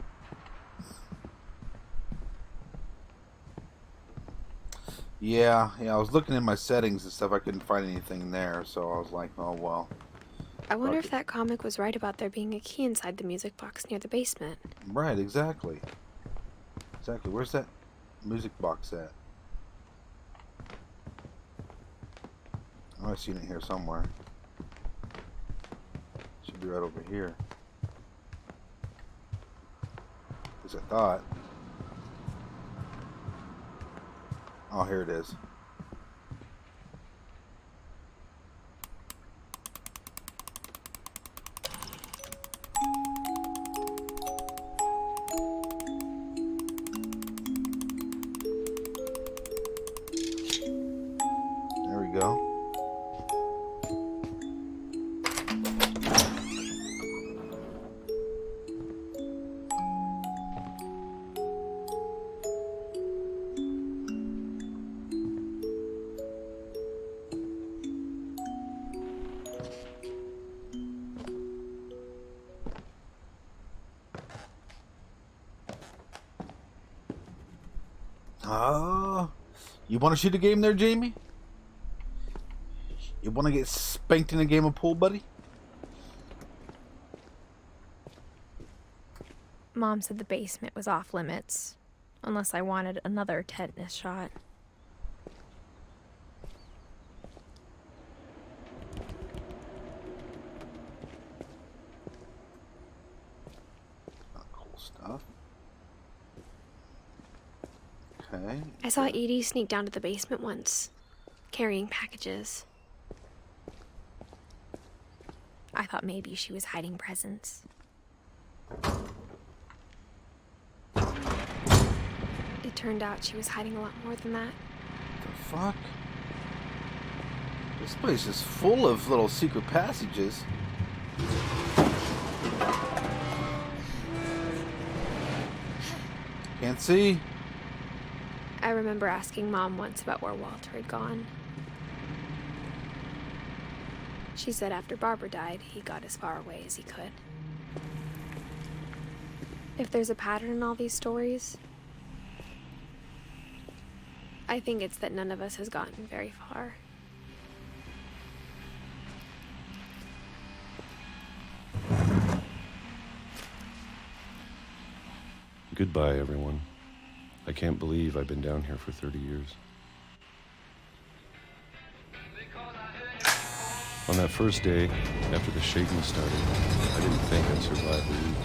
Yeah, I was looking in my settings and stuff. I couldn't find anything there, so I was like, oh, well. I wonder if that comic was right about there being a key inside the music box near the basement. Right, exactly. Exactly. Where's that music box at? I've seen it here somewhere. Should be right over here. At least I thought. Oh, here it is. There we go. You want to shoot a game there, Jamie? You want to get spanked in a game of pool, buddy? Mom said the basement was off limits, unless I wanted another tetanus shot. Cool stuff. Okay. I saw Edie sneak down to the basement once, carrying packages. I thought maybe she was hiding presents. It turned out she was hiding a lot more than that. The fuck? This place is full of little secret passages. Can't see. I remember asking Mom once about where Walter had gone. She said after Barbara died, he got as far away as he could. If there's a pattern in all these stories, I think it's that none of us has gotten very far. Goodbye, everyone. I can't believe I've been down here for 30 years. On that first day, after the shaking started, I didn't think I'd survive the week.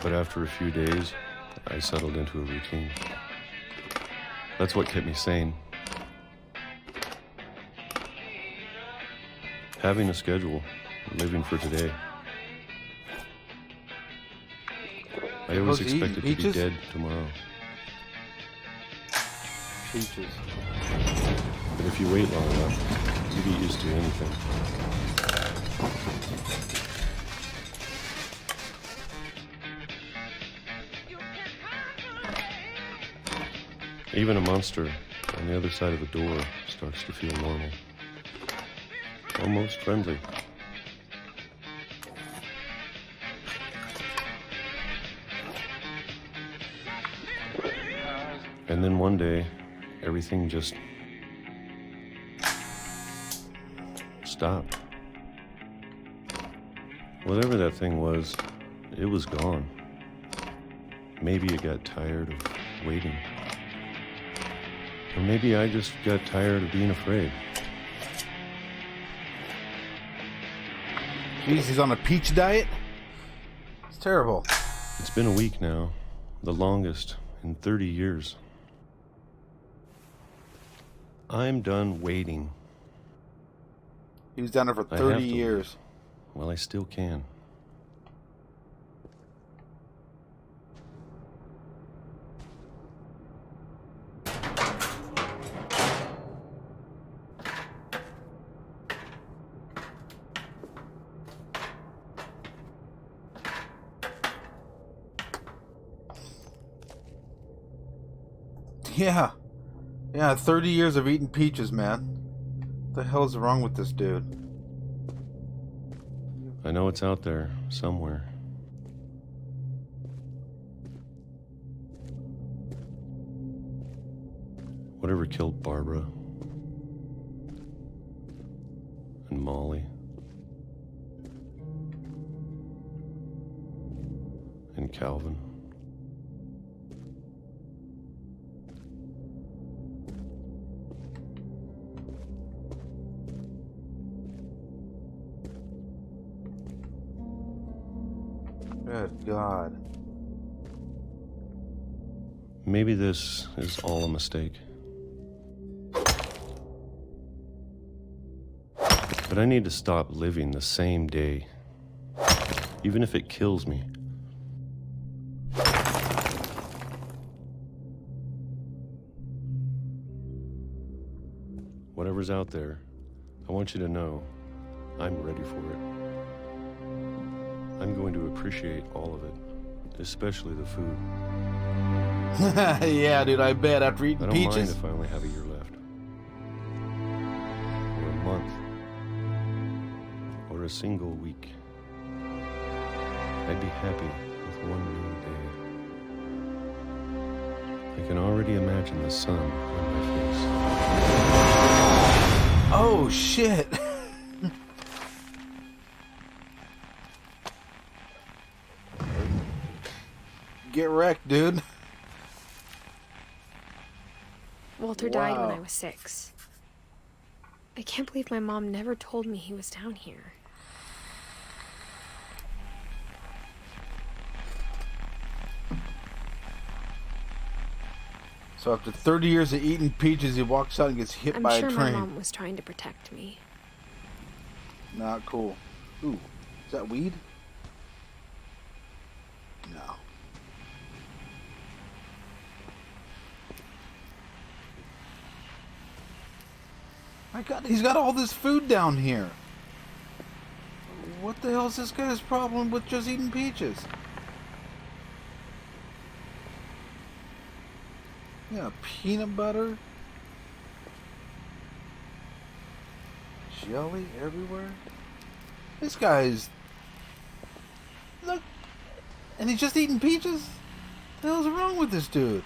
But after a few days, I settled into a routine. That's what kept me sane. Having a schedule, living for today. I always expected to be dead tomorrow. Peaches. But if you wait long enough, you get used to anything. Even a monster on the other side of the door starts to feel normal. Almost friendly. And then one day, everything just stopped. Whatever that thing was, it was gone. Maybe it got tired of waiting. Or maybe I just got tired of being afraid. Jeez, he's on a peach diet? It's terrible. It's been a week now, the longest in 30 years. I'm done waiting. He was down there for 30 years. Well, I still can. Yeah, 30 years of eating peaches, man. What the hell is wrong with this dude? I know it's out there, somewhere. Whatever killed Barbara and Molly and Calvin. Good God. Maybe this is all a mistake. But I need to stop living the same day, even if it kills me. Whatever's out there, I want you to know I'm ready for it. I'm going to appreciate all of it, especially the food. Yeah, dude, I bet after eating peaches. I don't mind if I only have a year left. Or a month. Or a single week. I'd be happy with one new day. I can already imagine the sun on my face. Oh, shit. Get wrecked, dude. Walter died when Wow. I was 6. I can't believe my mom never told me he was down here. So after 30 years of eating peaches, he walks out and gets hit I'm by sure a my train. mom was trying to protect me. Not cool. Ooh, is that weed? No. My God, he's got all this food down here. What the hell is this guy's problem with just eating peaches? Yeah, peanut butter. Jelly everywhere. This guy's... Look. And he's just eating peaches? What the hell's wrong with this dude?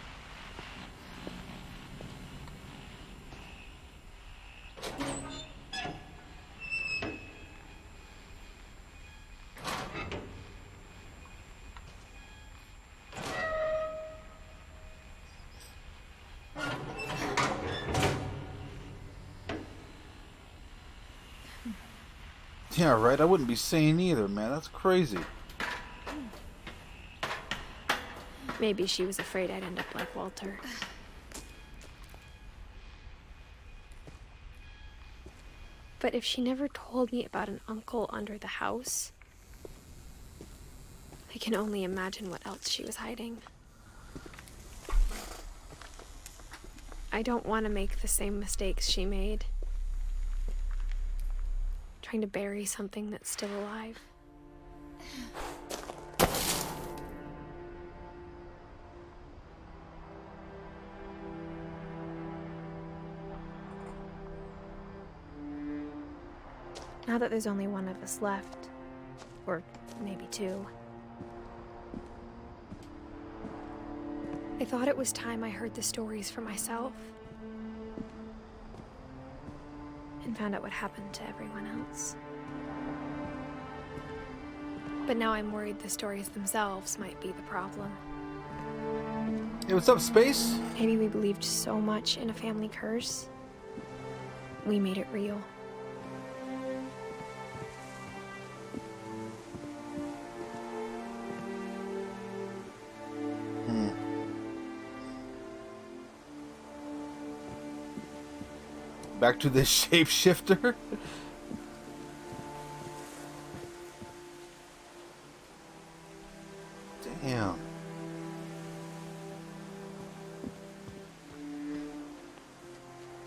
Yeah, right. I wouldn't be sane either, man. That's crazy. Maybe she was afraid I'd end up like Walter. But if she never told me about an uncle under the house, I can only imagine what else she was hiding. I don't want to make the same mistakes she made. Trying to bury something that's still alive. Now that there's only one of us left, or maybe 2, I thought it was time I heard the stories for myself and found out what happened to everyone else. But now I'm worried the stories themselves might be the problem. Hey, what's up, Space? Maybe we believed so much in a family curse, we made it real. Back to this shapeshifter. Damn.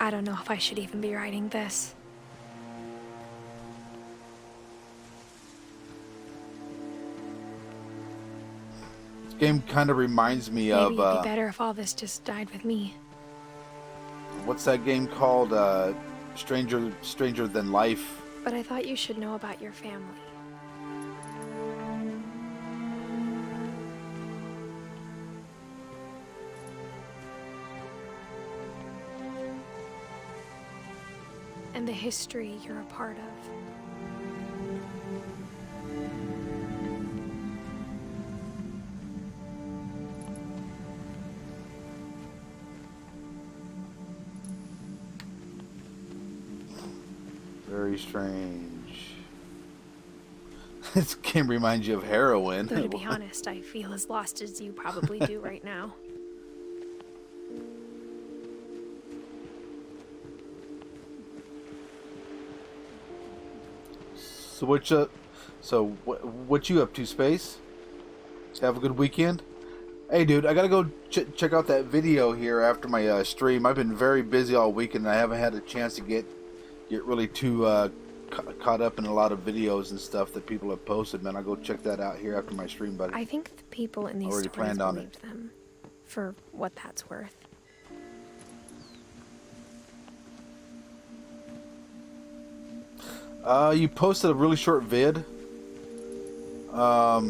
I don't know if I should even be writing this. This game kind of reminds me Maybe of it'd be better if all this just died with me. what's that game called? Stranger Than Life. But I thought you should know about your family. And the history you're a part of. Very strange. This game reminds you of heroin. Though to be honest, I feel as lost as you probably do right now. So what you up to, Space? Have a good weekend. Hey, dude, I gotta go check out that video here after my stream. I've been very busy all weekend, and I haven't had a chance to get really too caught up in a lot of videos and stuff that people have posted. Man, I'll go check that out here after my stream, buddy. I think the people in these Already stories planned on believed them, for what that's worth. You posted a really short vid. I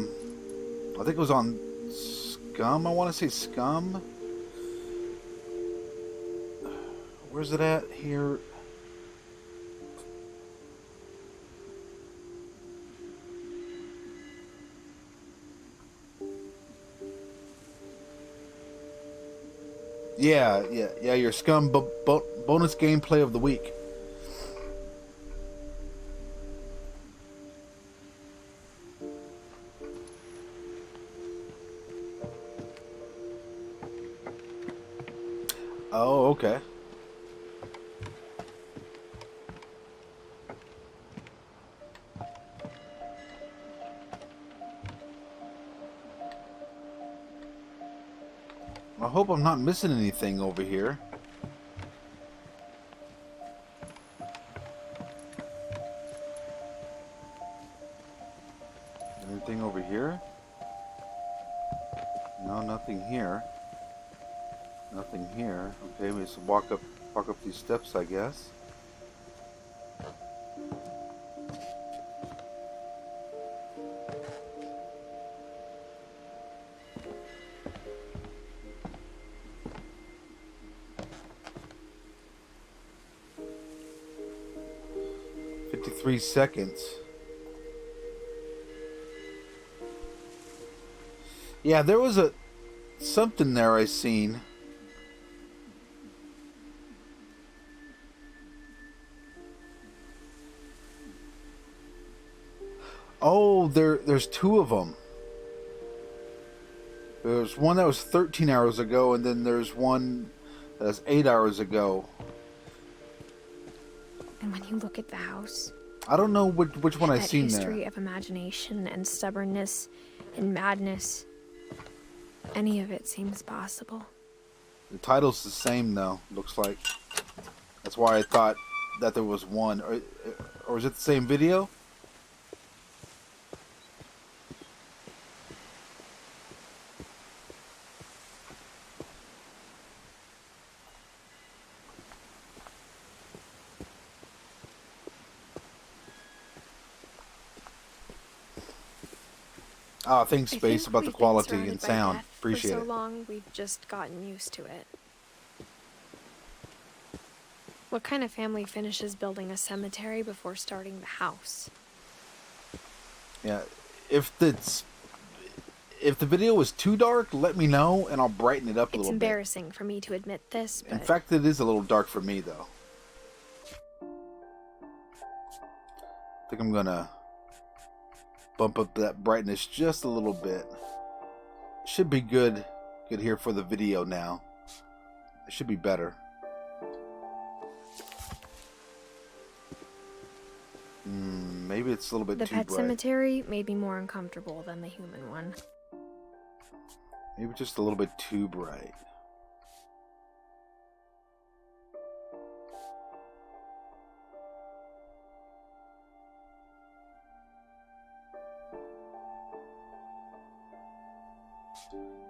think it was on Scum. I want to say Scum. Where's it at? Here. Yeah, your scum bonus gameplay of the week. Oh, okay. I hope I'm not missing anything over here. Anything over here? No, nothing here. Nothing here. Okay, we just walk up these steps, I guess. .53 seconds. Yeah, there was something there I seen. Oh, there's two of them. There's one that was 13 hours ago, and then there's one that's 8 hours ago. And when you look at the house, I don't know which one I seen there. That history of imagination and stubbornness and madness, any of it seems possible. The title's the same though, looks like. That's why I thought that there was one. Or is it the same video? Oh, thanks, Space, about the quality and sound. Appreciate it. For so long, we've just gotten used to it. What kind of family finishes building a cemetery before starting the house? Yeah, if the video was too dark, let me know and I'll brighten it up a little bit. It's embarrassing for me to admit this, but... In fact, it is a little dark for me, though. I think I'm gonna bump up that brightness just a little bit. Should be good here for the video now. It should be better. Maybe it's a little bit too bright. The pet cemetery may be more uncomfortable than the human one. Maybe just a little bit too bright.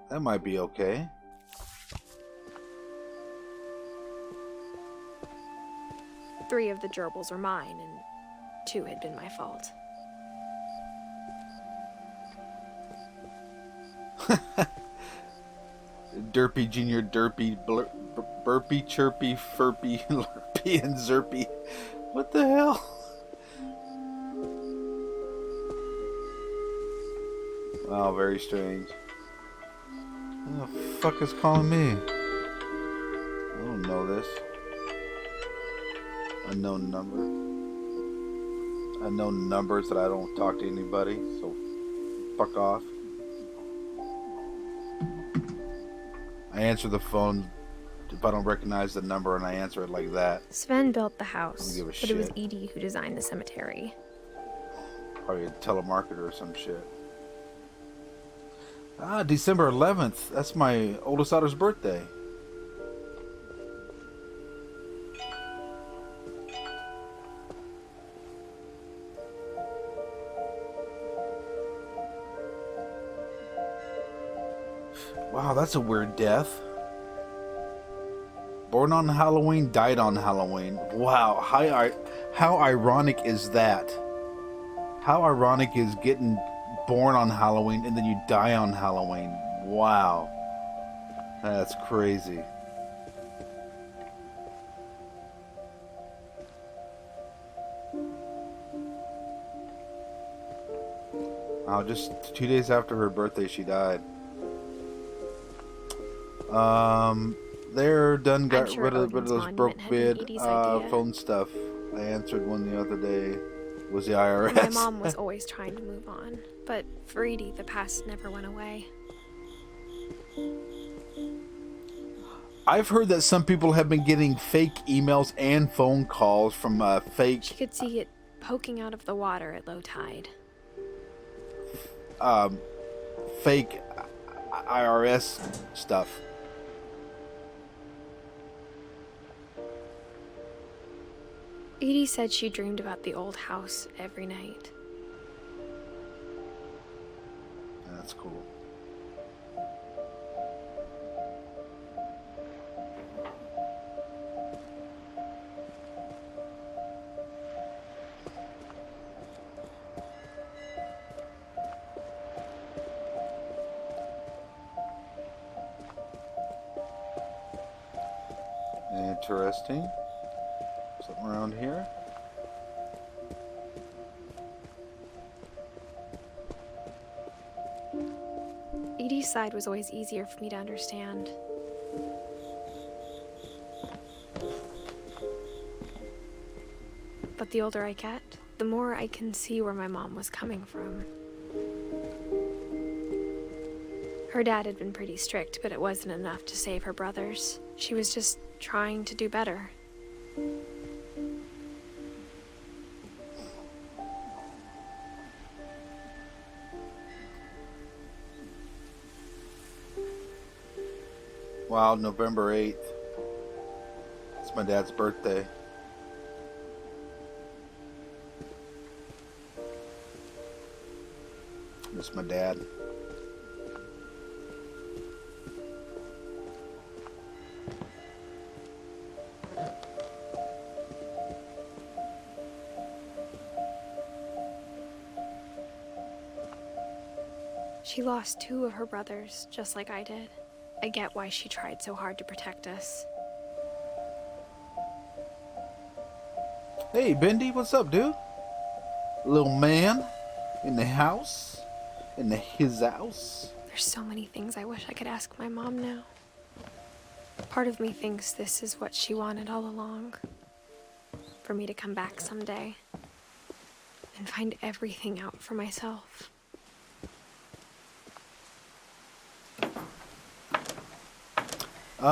That might be okay. Three of the gerbils are mine, and 2 had been my fault. Derpy Junior, Derpy, Burpy, Chirpy, Furpy, Lurpy, and Zerpy. What the hell? Wow, very strange. Who the fuck is calling me? I don't know this. Unknown number. Unknown numbers that I don't talk to anybody, so fuck off. I answer the phone if I don't recognize the number, and I answer it like that. Sven built the house, I don't give a but shit. it was Edie who designed the cemetery. Probably a telemarketer or some shit. Ah, December 11th. That's my oldest daughter's birthday. Wow, that's a weird death. Born on Halloween, died on Halloween. Wow, how ironic is that? How ironic is getting born on Halloween and then you die on Halloween? Wow. That's crazy. Just 2 days after her birthday, she died. They're done. Got sure rid of Odin's those monument broke had been bid Edie's idea. phone stuff. I answered one the other day. Was the My IRS. mom was always trying to move on, but for Edie, the past never went away. I've heard that some people have been getting fake emails and phone calls from fake She could see it poking out of the water at low tide. fake IRS stuff. Edie said she dreamed about the old house every night. That's cool. Interesting. Something around here. Edie's side was always easier for me to understand. But the older I get, the more I can see where my mom was coming from. Her dad had been pretty strict, but it wasn't enough to save her brothers. She was just trying to do better. Wow, November 8th. It's my dad's birthday. Miss my dad. She lost 2 of her brothers, just like I did. I get why she tried so hard to protect us. Hey, Bendy, what's up, dude? Little man in the house, his house. There's so many things I wish I could ask my mom now. Part of me thinks this is what she wanted all along. For me to come back someday and find everything out for myself.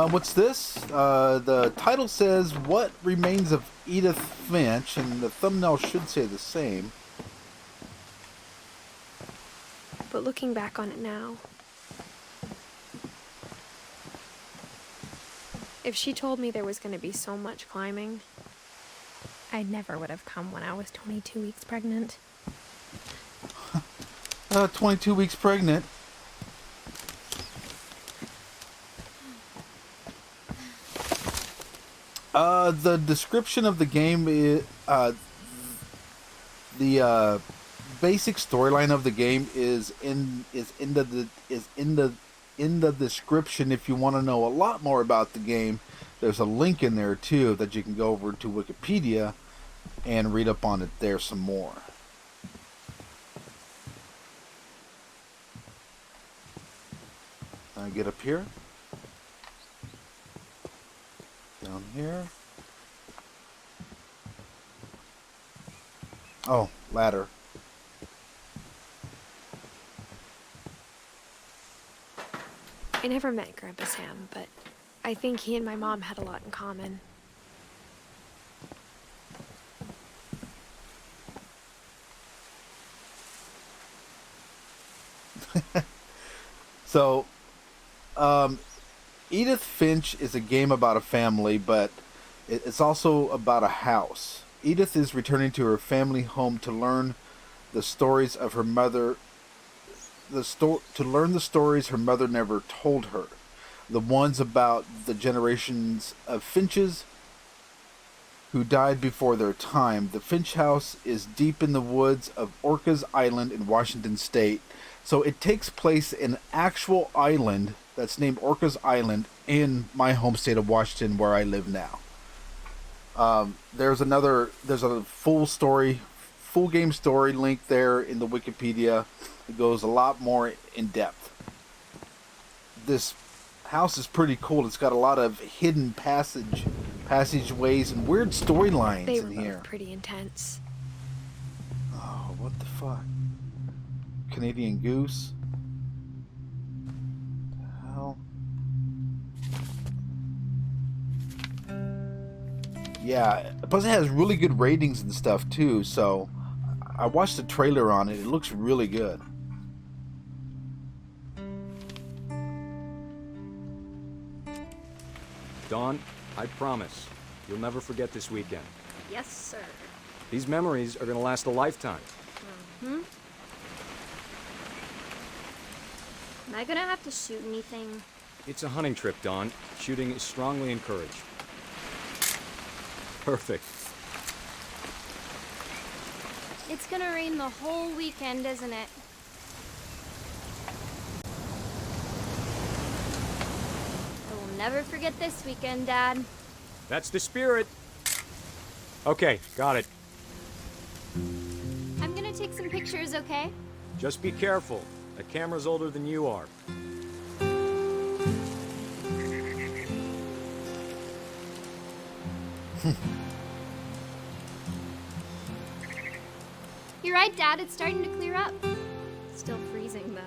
What's this? The title says, "What Remains of Edith Finch," and the thumbnail should say the same. But looking back on it now, if she told me there was going to be so much climbing, I never would have come when I was 22 weeks pregnant. 22 weeks pregnant. The description of the game is the basic storyline of the game is in the description. If you want to know a lot more about the game, there's a link in there too that you can go over to Wikipedia and read up on it there some more. Get up here. Down here. Oh, ladder. I never met Grandpa Sam, but I think he and my mom had a lot in common. So, Edith Finch is a game about a family, but it's also about a house. Edith is returning to her family home to learn the stories of her mother. To learn the stories her mother never told her, the ones about the generations of Finches who died before their time. The Finch house is deep in the woods of Orcas Island in Washington State. So it takes place in an actual island that's named Orcas Island in my home state of Washington, where I live now. There's a full game story link there in the Wikipedia. It goes a lot more in depth. This house is pretty cool. It's got a lot of hidden passageways and weird storylines They were in both here. pretty intense. Oh, what the fuck? Canadian Goose? What the hell? Yeah, plus it has really good ratings and stuff too, so I watched the trailer on it. It looks really good. Dawn, I promise, you'll never forget this weekend. Yes, sir. These memories are gonna last a lifetime. Mm-hmm. Am I gonna have to shoot anything? It's a hunting trip, Dawn. Shooting is strongly encouraged. Perfect. It's gonna rain the whole weekend, isn't it? I will never forget this weekend, Dad. That's the spirit. Okay, got it. I'm gonna take some pictures, okay? Just be careful. The camera's older than you are. You're right, Dad. It's starting to clear up. Still freezing, though.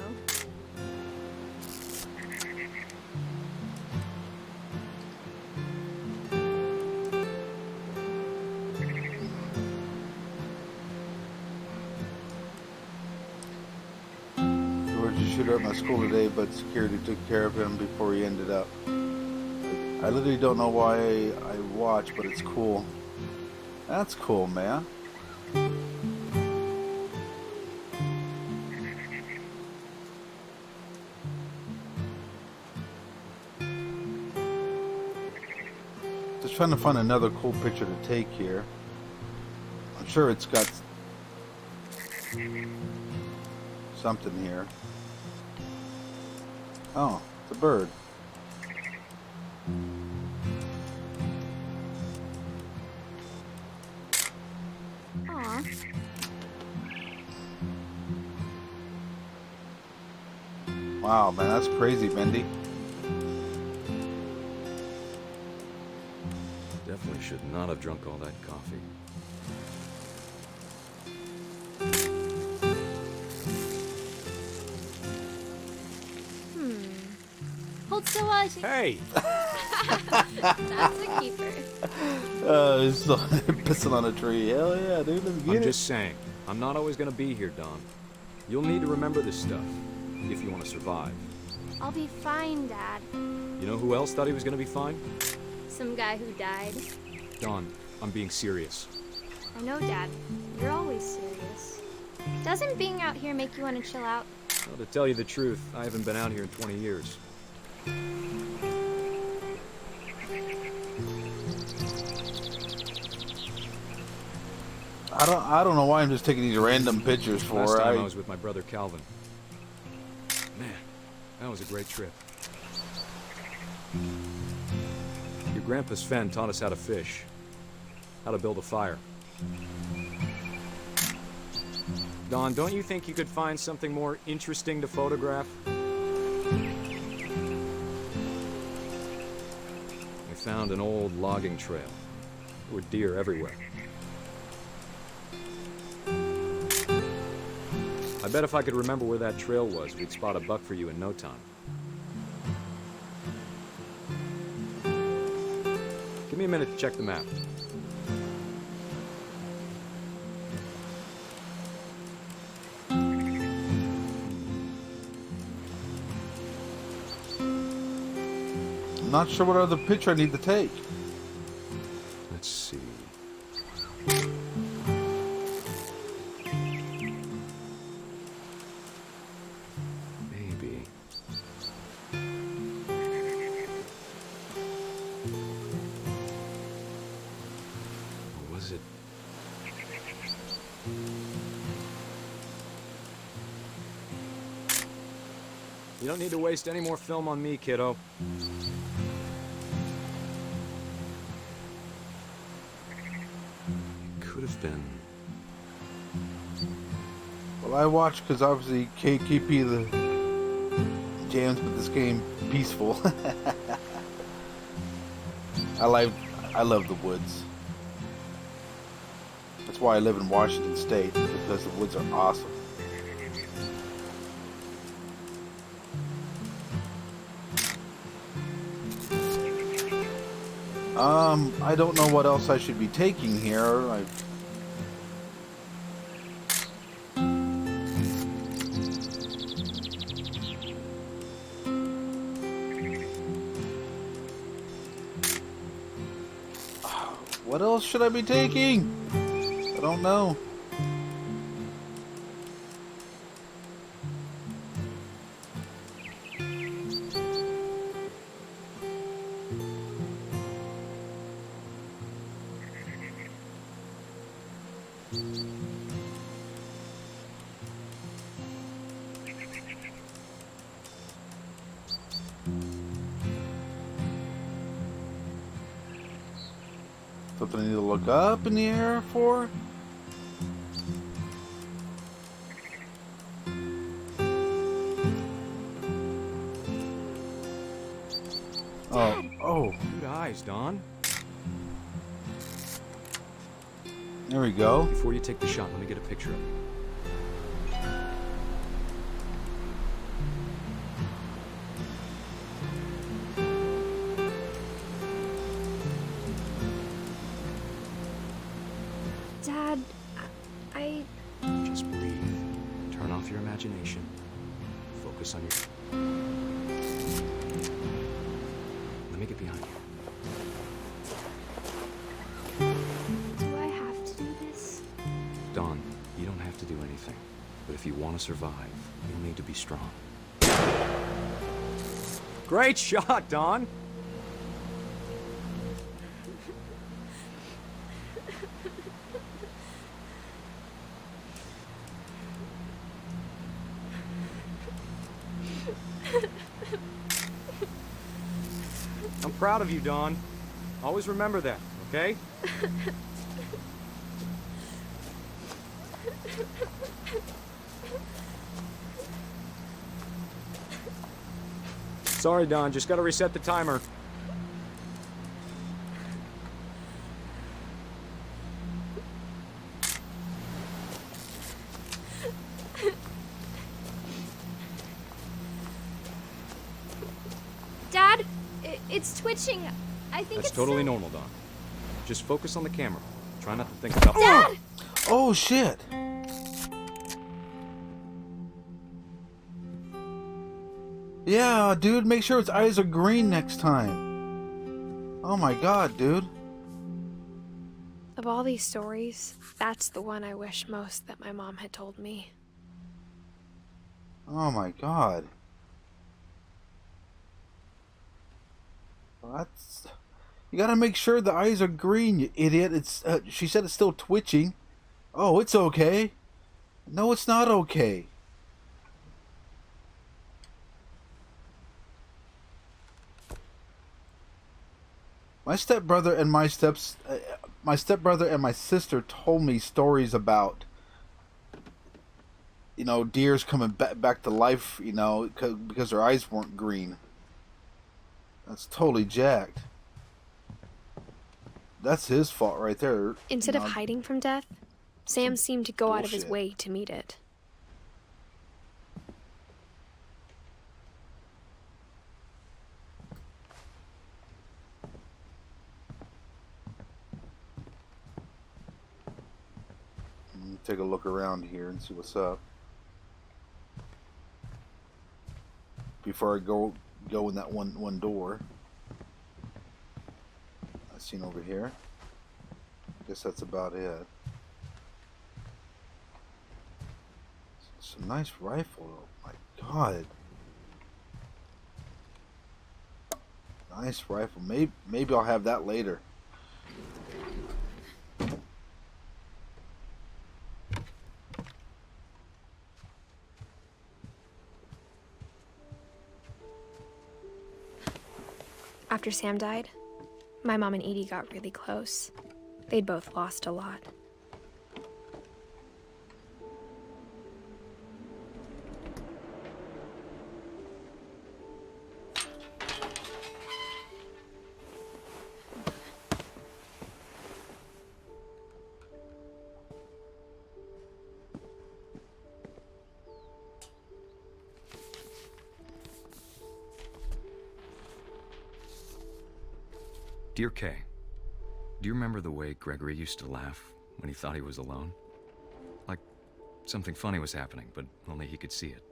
George showed up at my school today, but security took care of him before he ended up. I literally don't know why I watch, but it's cool. That's cool, man. Just trying to find another cool picture to take here. I'm sure it's got something here. Oh, it's a bird. Aw. Wow, man, that's crazy, Mindy. Definitely should not have drunk all that coffee. Hold still while I take... Hey! That's a keeper. He's still pissing on a tree. Hell yeah, dude, let's get I'm it. just saying, I'm not always gonna be here, Don. You'll need to remember this stuff, if you want to survive. I'll be fine, Dad. You know who else thought he was gonna be fine? Some guy who died. Don, I'm being serious. I know, Dad. You're always serious. Doesn't being out here make you want to chill out? Well, to tell you the truth, I haven't been out here in 20 years. I don't know why I'm just taking these random pictures for Last her. time I was with my brother Calvin. Man, that was a great trip. Your grandpa Sven taught us how to fish, how to build a fire. Don, don't you think you could find something more interesting to photograph? We found an old logging trail. There were deer everywhere. I bet if I could remember where that trail was, we'd spot a buck for you in no time. Give me a minute to check the map. I'm not sure what other picture I need to take. Let's see. Maybe. Or was it? You don't need to waste any more film on me, kiddo. It could have been... Well, I watch because obviously KP the jams with this game peaceful. I love the woods. That's why I live in Washington State, because the woods are awesome. I don't know what else I should be taking here. What else should I be taking? I don't know. Something I need to look up in the air for? Oh. Good eyes, Don. There we go. Before you take the shot, let me get a picture of you. Dad, Just breathe. Turn off your imagination. Focus on your... Let me get behind you. do I have to do this? Don, you don't have to do anything. But if you want to survive, you'll need to be strong. Great shot, Don! I'm proud of you, Dawn. Always remember that, okay? Sorry, Dawn. Just gotta reset the timer. Dad, it's twitching. I think That's it's totally normal, Dawn. Just focus on the camera. Try not to think about... Dad! Oh, shit! Yeah, dude, make sure its eyes are green next time. Oh my god, dude. Of all these stories, that's the one I wish most that my mom had told me. Oh my god. Well, that's... You gotta make sure the eyes are green, you idiot. It's she said it's still twitching. Oh, it's okay. No, it's not okay. My stepbrother and my stepbrother and my sister told me stories about, you know, deers coming back to life, you know, because their eyes weren't green. That's totally jacked. That's his fault right there. Instead of hiding from death, Sam seemed to go out of his way to meet it. Take a look around here and see what's up before I go in that one door I seen over here. Guess that's about it. It's a nice rifle though. My god, nice rifle. Maybe I'll have that later. After Sam died, my mom and Edie got really close. They'd both lost a lot. Dear Kay, do you remember the way Gregory used to laugh when he thought he was alone? Like something funny was happening, but only he could see it.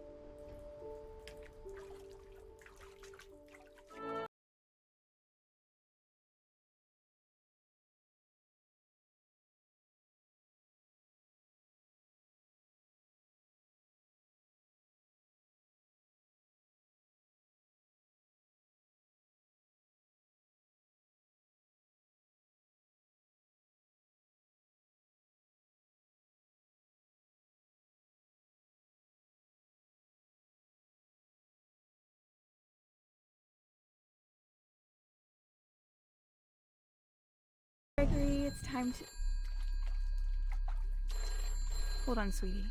Gregory, it's time to... Hold on, sweetie.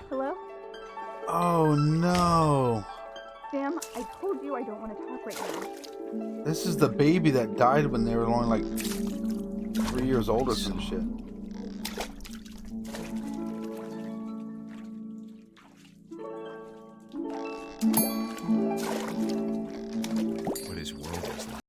Hello? Oh no. Sam, I told you I don't want to talk right now. This is the baby that died when they were only like 3 years old or some shit. What his world was like.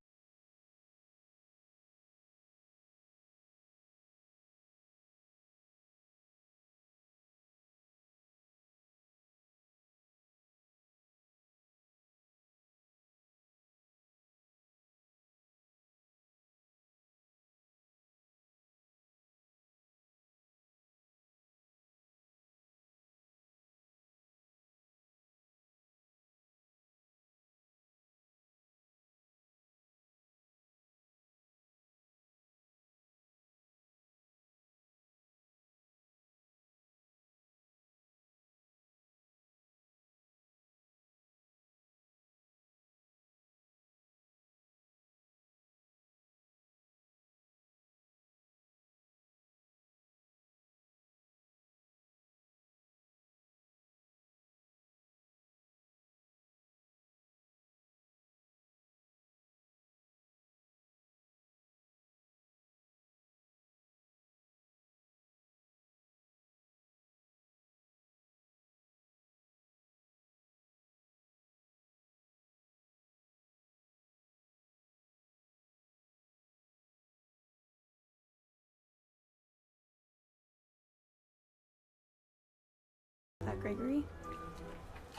That Gregory?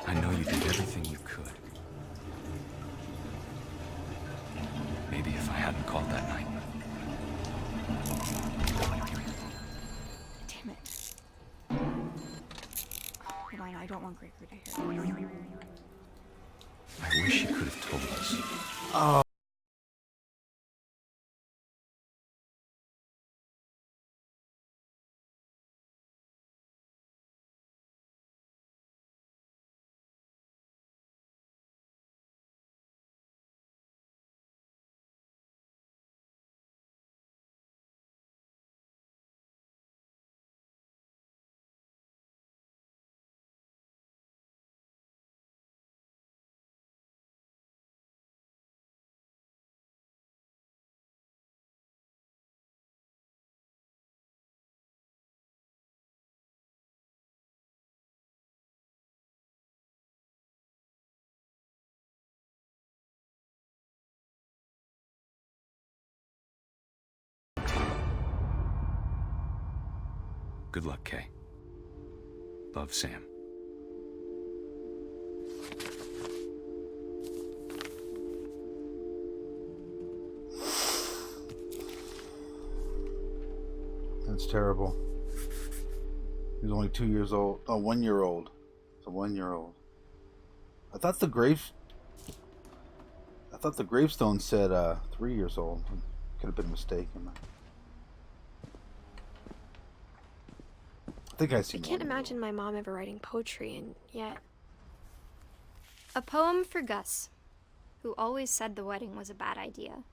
I know you did everything you could. Maybe if I hadn't called that night. Damn it. Hold on, I don't want Gregory to hear it. I wish you could have told us. Oh. Good luck, Kay. Love, Sam. That's terrible. He's only 2 years old. Oh, 1 year old. It's a 1 year old. I thought the gravestone said 3 years old. Could have been mistaken. I think I see. I can't imagine my mom ever writing poetry, and yet... A poem for Gus, who always said the wedding was a bad idea.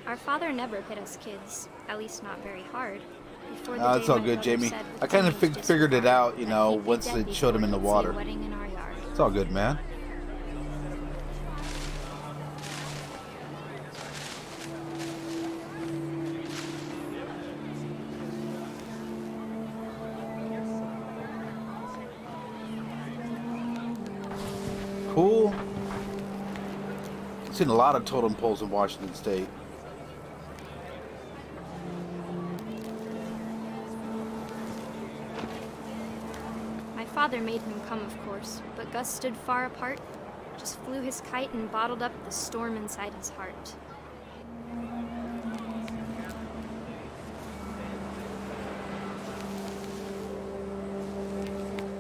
Our father never hit us kids, at least not very hard. Before the It's all good, Jamie. I kind of figured it out, you know, once they showed him in the water. It's all good, man. cool. I've seen a lot of totem poles in Washington State. My father made him come, of course, but Gus stood far apart, just flew his kite and bottled up the storm inside his heart.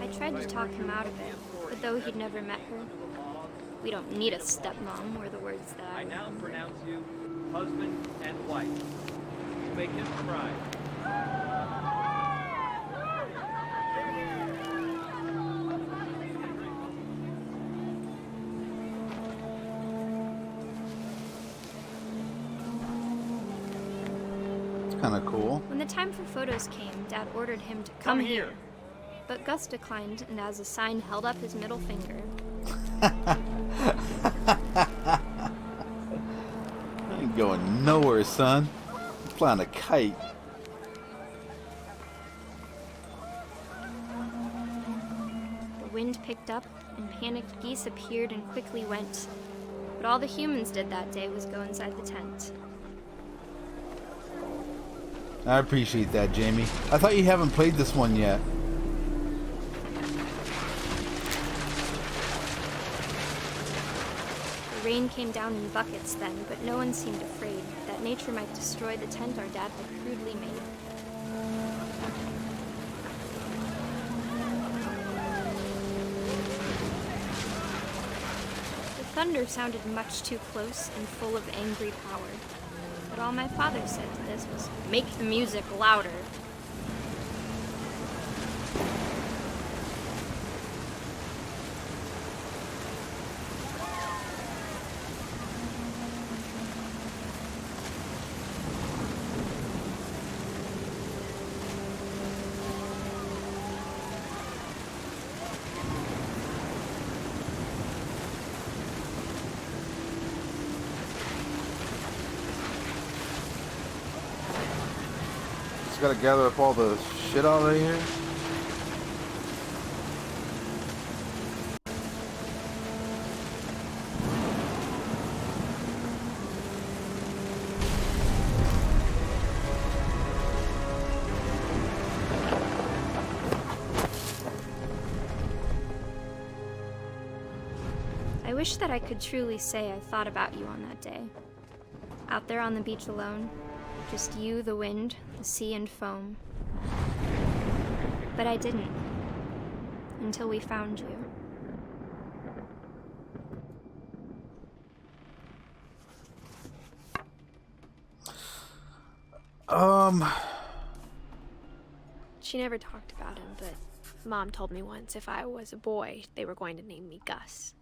I tried to talk him out of it, but though he'd never met her, we don't need a stepmom, were the words that I now remember. pronounce you husband and wife. You may kiss the bride. It's kind of cool. When the time for photos came, Dad ordered him to come here. But Gus declined, and as a sign held up his middle finger. I ain't going nowhere, son. I'm flying a kite. The wind picked up, and panicked geese appeared and quickly went. But all the humans did that day was go inside the tent. I appreciate that, Jamie. I thought you haven't played this one yet. The rain came down in buckets then, but no one seemed afraid that nature might destroy the tent our dad had crudely made. The thunder sounded much too close and full of angry power. But all my father said to this was, "Make the music louder." Gotta gather up all the shit out of here. I wish that I could truly say I thought about you on that day. Out there on the beach alone, just you, the wind, the sea, and foam. But I didn't. Until we found you. She never talked about him, but Mom told me once if I was a boy, they were going to name me Gus.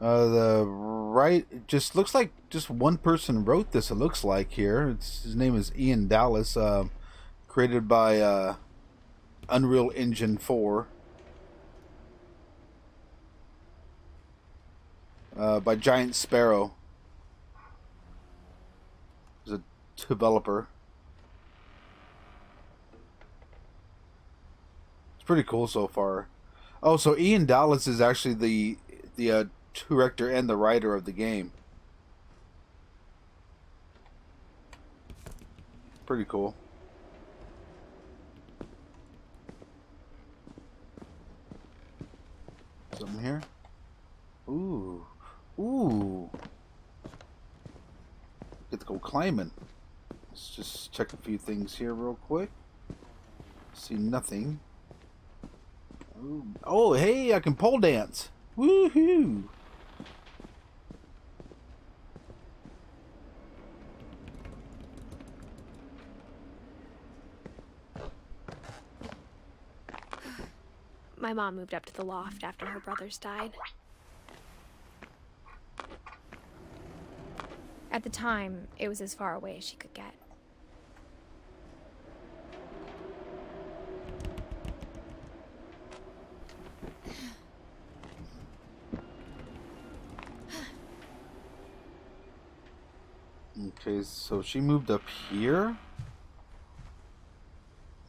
The right just looks like just one person wrote this. It looks like here. His name is Ian Dallas. Created by Unreal Engine 4. By Giant Sparrow. He's a developer. It's pretty cool so far. Oh, so Ian Dallas is actually the director and the writer of the game. Pretty cool. Something here? Ooh. Ooh. Get to go climbing. Let's just check a few things here real quick. See nothing. Ooh. Oh, hey, I can pole dance. Woohoo! My mom moved up to the loft after her brothers died. At the time, it was as far away as she could get. Okay, so she moved up here?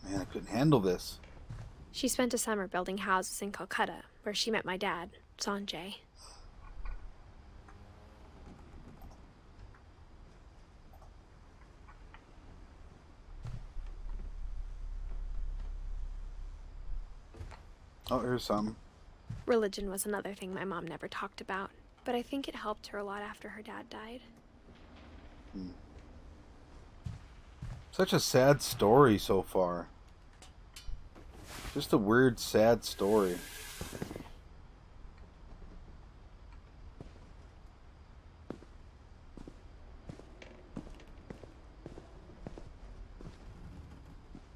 Man, I couldn't handle this. She spent a summer building houses in Calcutta, where she met my dad, Sanjay. Oh, here's some. Religion was another thing my mom never talked about, but I think it helped her a lot after her dad died. Such a sad story so far. Just a weird, sad story.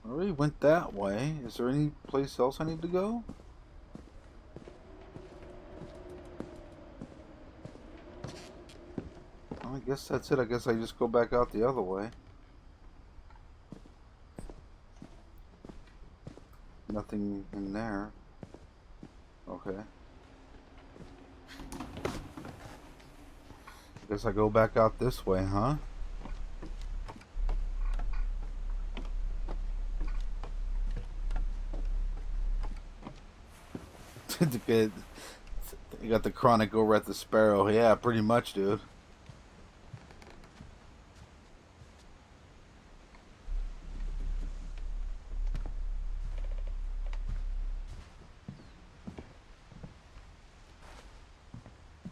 I already went that way. Is there any place else I need to go? Well, I guess that's it. I guess I just go back out the other way. Nothing in there. Okay. I guess I go back out this way, huh? You got the chronic over at the Sparrow. Yeah, pretty much, dude.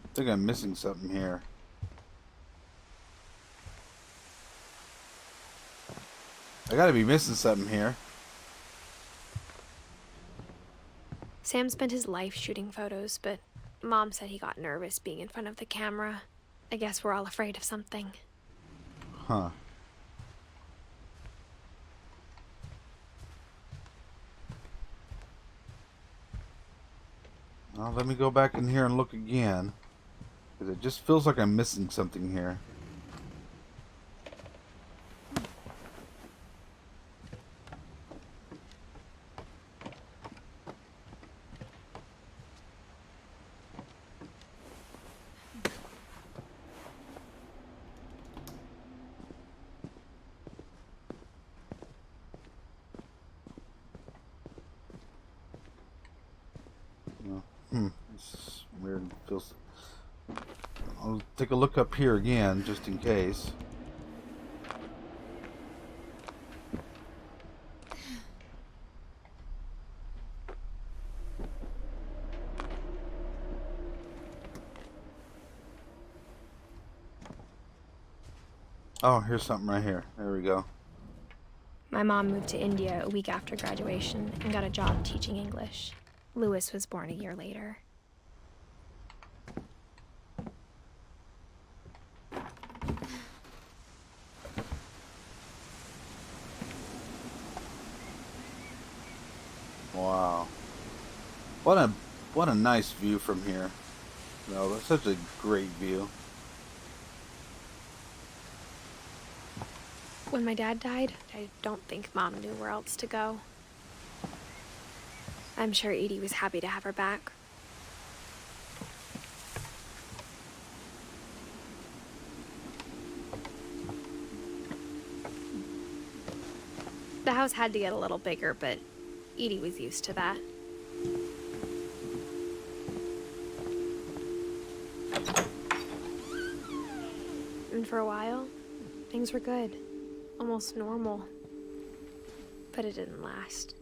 I think I'm missing something here. I gotta be missing something here. Sam spent his life shooting photos, but Mom said he got nervous being in front of the camera. I guess we're all afraid of something. Huh. Well, let me go back in here and look again. Because it just feels like I'm missing something here. This is weird. It feels... I'll take a look up here again, just in case. Oh, here's something right here. There we go. My mom moved to India a week after graduation and got a job teaching English. Louis was born a year later. Wow. What a nice view from here. No, that's such a great view. When my dad died, I don't think Mom knew where else to go. I'm sure Edie was happy to have her back. The house had to get a little bigger, but Edie was used to that. And for a while, things were good. Almost normal. But it didn't last.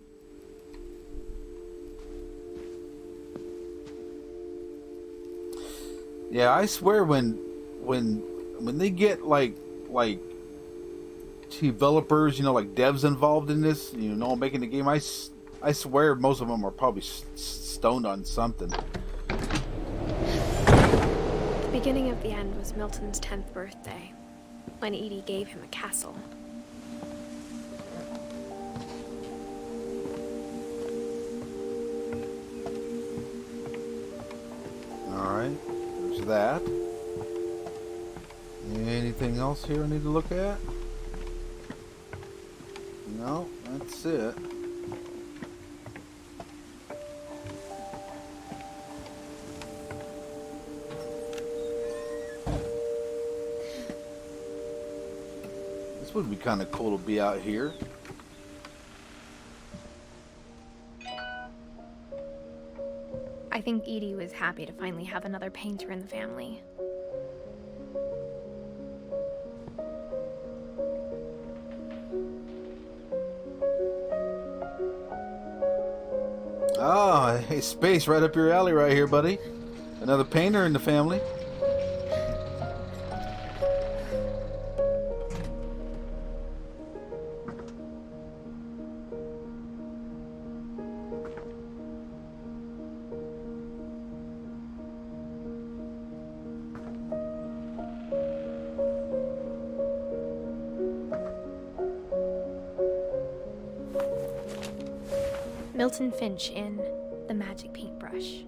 Yeah, I swear when they get like developers, you know, like devs involved in this, you know, making the game, I swear most of them are probably stoned on something. The beginning of the end was Milton's 10th birthday, when Edie gave him a castle. Alright, there's that. Anything else here I need to look at? No, that's it. This would be kind of cool to be out here. I think Edie was happy to finally have another painter in the family. Oh, hey, space right up your alley right here, buddy. Another painter in the family. Milton Finch in The Magic Paintbrush.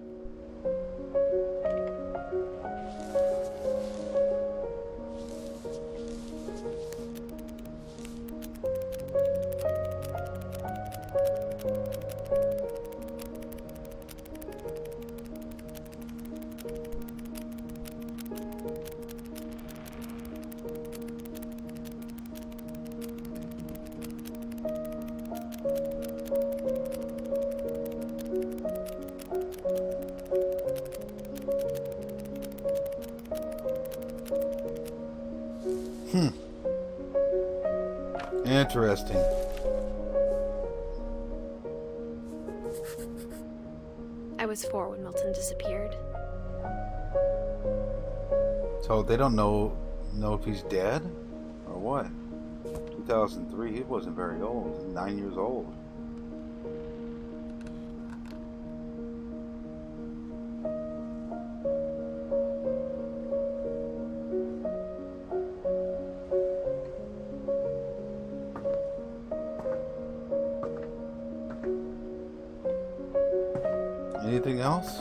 Interesting. I was 4 when Milton disappeared. So they don't know if he's dead or what? 2003, he wasn't very old. He was 9 years old. Anything else?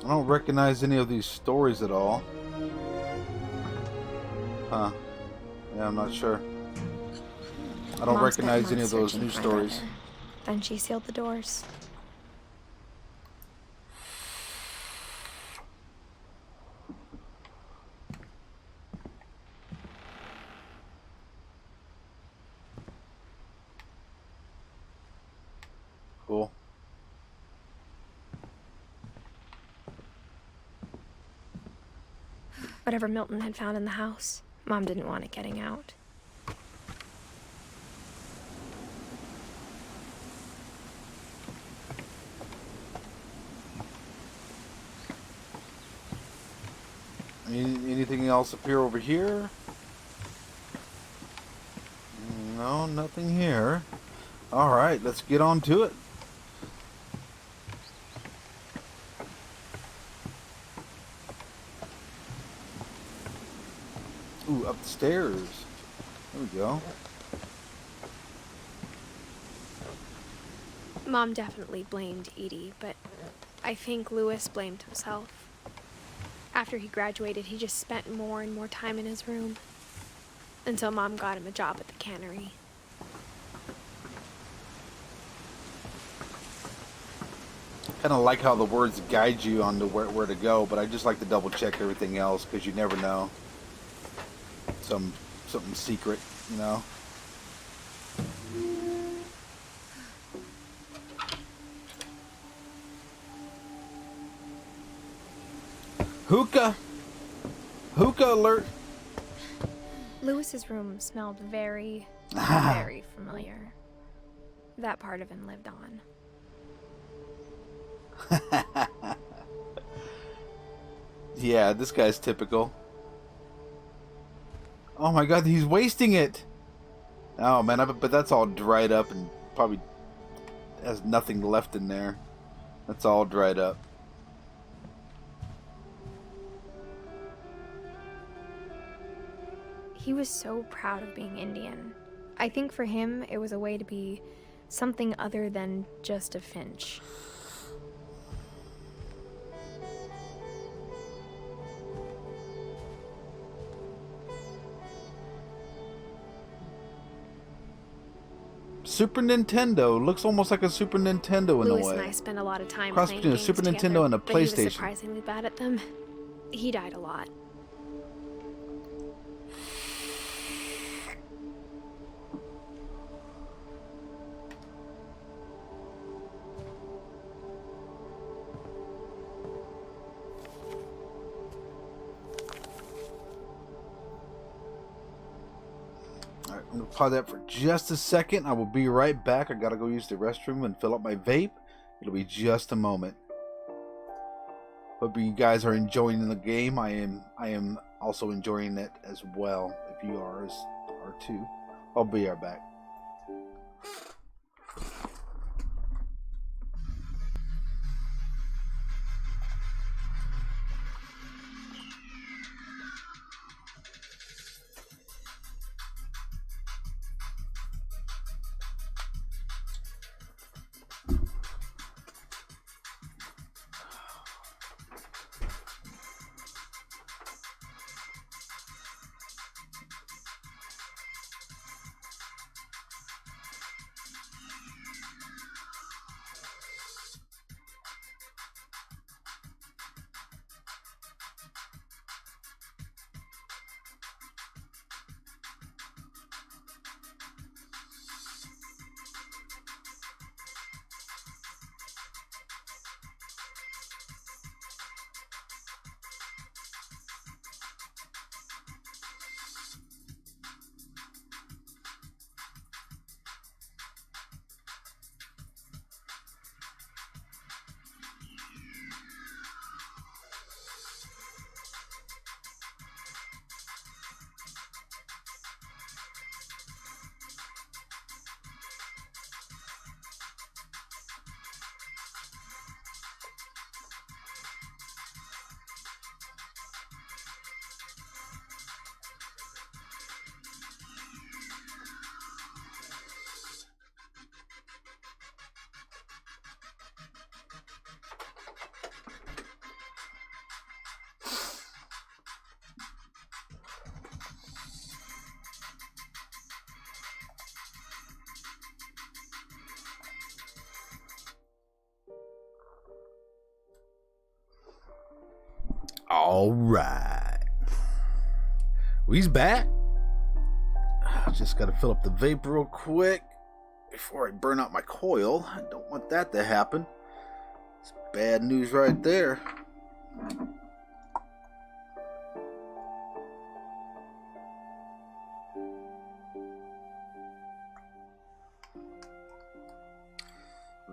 I don't recognize any of these stories at all. Huh. Yeah, I'm not sure. I don't Mom recognize spent any of months those new searching for my stories. brother. Then she sealed the doors. Cool. Whatever Milton had found in the house, Mom didn't want it getting out. Anything else appear over here? No, nothing here. Alright, let's get on to it. Ooh, up the stairs. There we go. Mom definitely blamed Edie, but I think Lewis blamed himself. After he graduated, he just spent more and more time in his room. Until Mom got him a job at the cannery. Kind of like how the words guide you on to where to go, but I just like to double check everything else because you never know. Something secret, you know. Hookah alert. Lewis's room smelled very, very familiar. That part of him lived on. Yeah, this guy's typical. Oh my god, he's wasting it. Oh man, but that's all dried up and probably has nothing left in there. That's all dried up. He was so proud of being Indian. I think for him, it was a way to be Something other than just a Finch. Super Nintendo. Looks almost like a Super Nintendo in Louis a way. and I spent a lot of time Cross playing between a games Super together, Nintendo and a but he was PlayStation. surprisingly bad at them. He died a lot. Alright, I'm going to pause that for just a second. I will be right back. I got to go use the restroom and fill up my vape. It'll be just a moment. Hope you guys are enjoying the game. I am also enjoying it as well. If you are too. I'll be right back. All right. We's back. Just got to fill up the vape real quick before I burn out my coil. I don't want that to happen. It's bad news right there.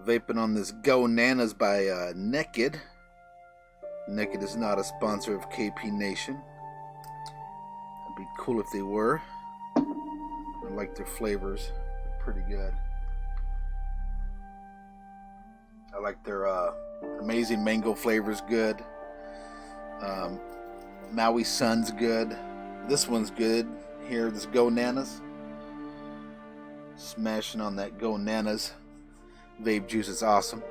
Vaping on this Go Nanas by Naked. Naked is not a sponsor of KP Nation. It'd be cool if they were. I like their flavors. They're pretty good. I like their amazing mango flavors good. Maui Sun's good. This one's good. Here, this Go Nanas. Smashing on that Go Nanas. Vape juice is awesome.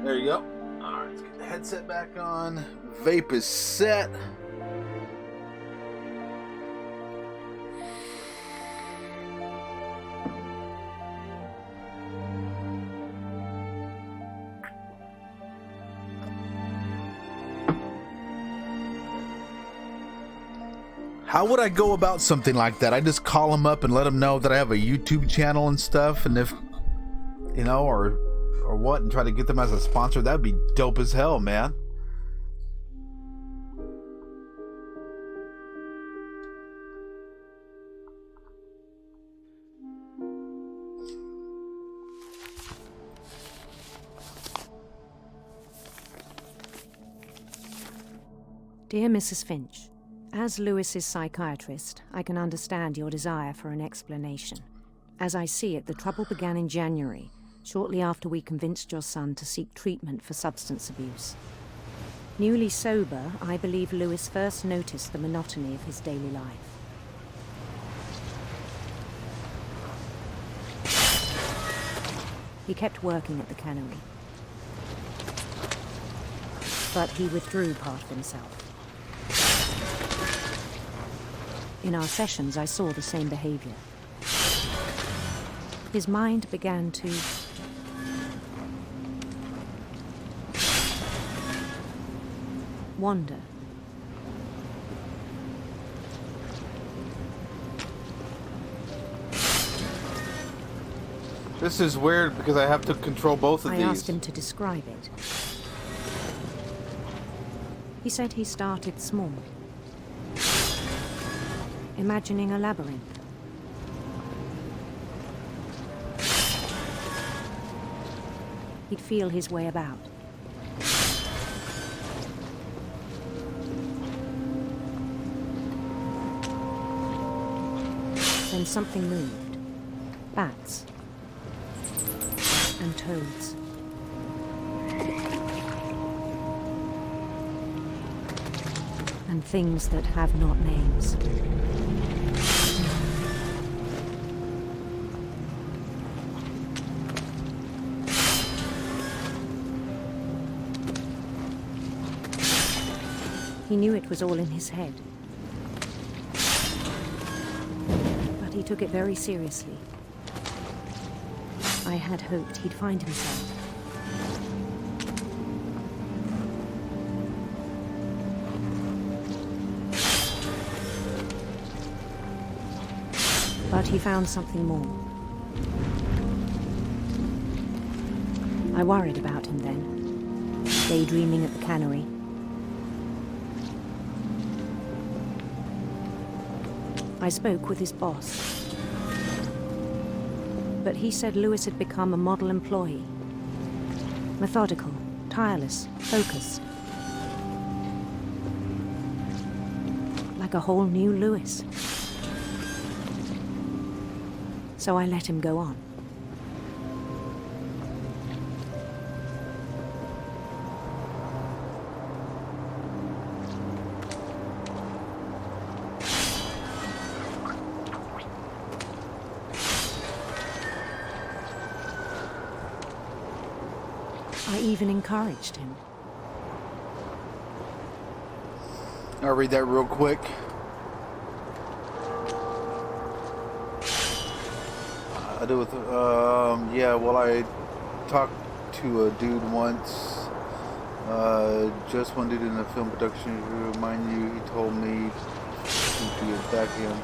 There you go. Alright, let's get the headset back on. Vape is set. How would I go about something like that? I just call them up and let them know that I have a YouTube channel and stuff, and if, you know, or what, and try to get them as a sponsor. That'd be dope as hell, man. Dear Mrs. Finch, as Lewis's psychiatrist, I can understand your desire for an explanation. As I see it, the trouble began in January, shortly after we convinced your son to seek treatment for substance abuse. Newly sober, I believe Lewis first noticed the monotony of his daily life. He kept working at the cannery, but he withdrew part of himself. In our sessions, I saw the same behavior. His mind began to wander. This is weird because I have to control both of these. I asked him to describe it. He said he started small, imagining a labyrinth. He'd feel his way about. Then something moved. Bats. And toads. And things that have not names. He knew it was all in his head. But he took it very seriously. I had hoped he'd find himself. But he found something more. I worried about him then, daydreaming at the cannery. I spoke with his boss. But he said Lewis had become a model employee. Methodical, tireless, focused. Like a whole new Lewis. So I let him go on. I even encouraged him. I'll read that real quick. I do with, yeah, well, I talked to a dude once, just one dude in a film production, to remind you, he told me to attack him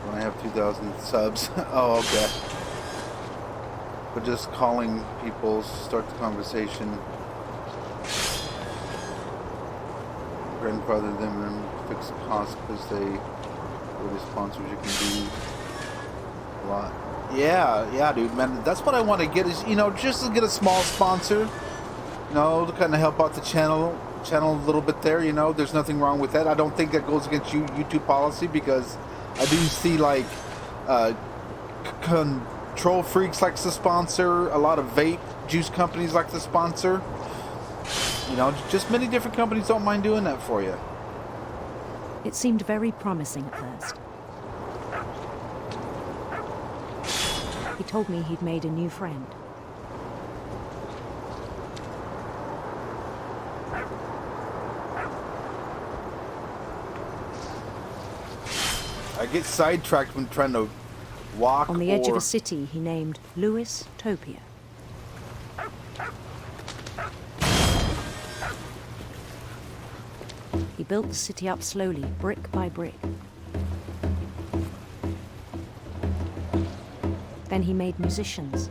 when I have 2,000 subs. Oh, okay. But just calling people, start the conversation, grandfather them and fix the cost because they were the sponsors. You can do a lot. Yeah, dude, man. That's what I want to get is, you know, just to get a small sponsor, you know, to kind of help out the channel a little bit there. You know, there's nothing wrong with that. I don't think that goes against YouTube policy because I do see like Control Freaks likes to sponsor, a lot of vape juice companies like to sponsor. You know, just many different companies don't mind doing that for you. It seemed very promising at first. He told me he'd made a new friend. I get sidetracked when trying to walk on the edge of a city he named Lewis Topia. He built the city up slowly, brick by brick. Then he made musicians.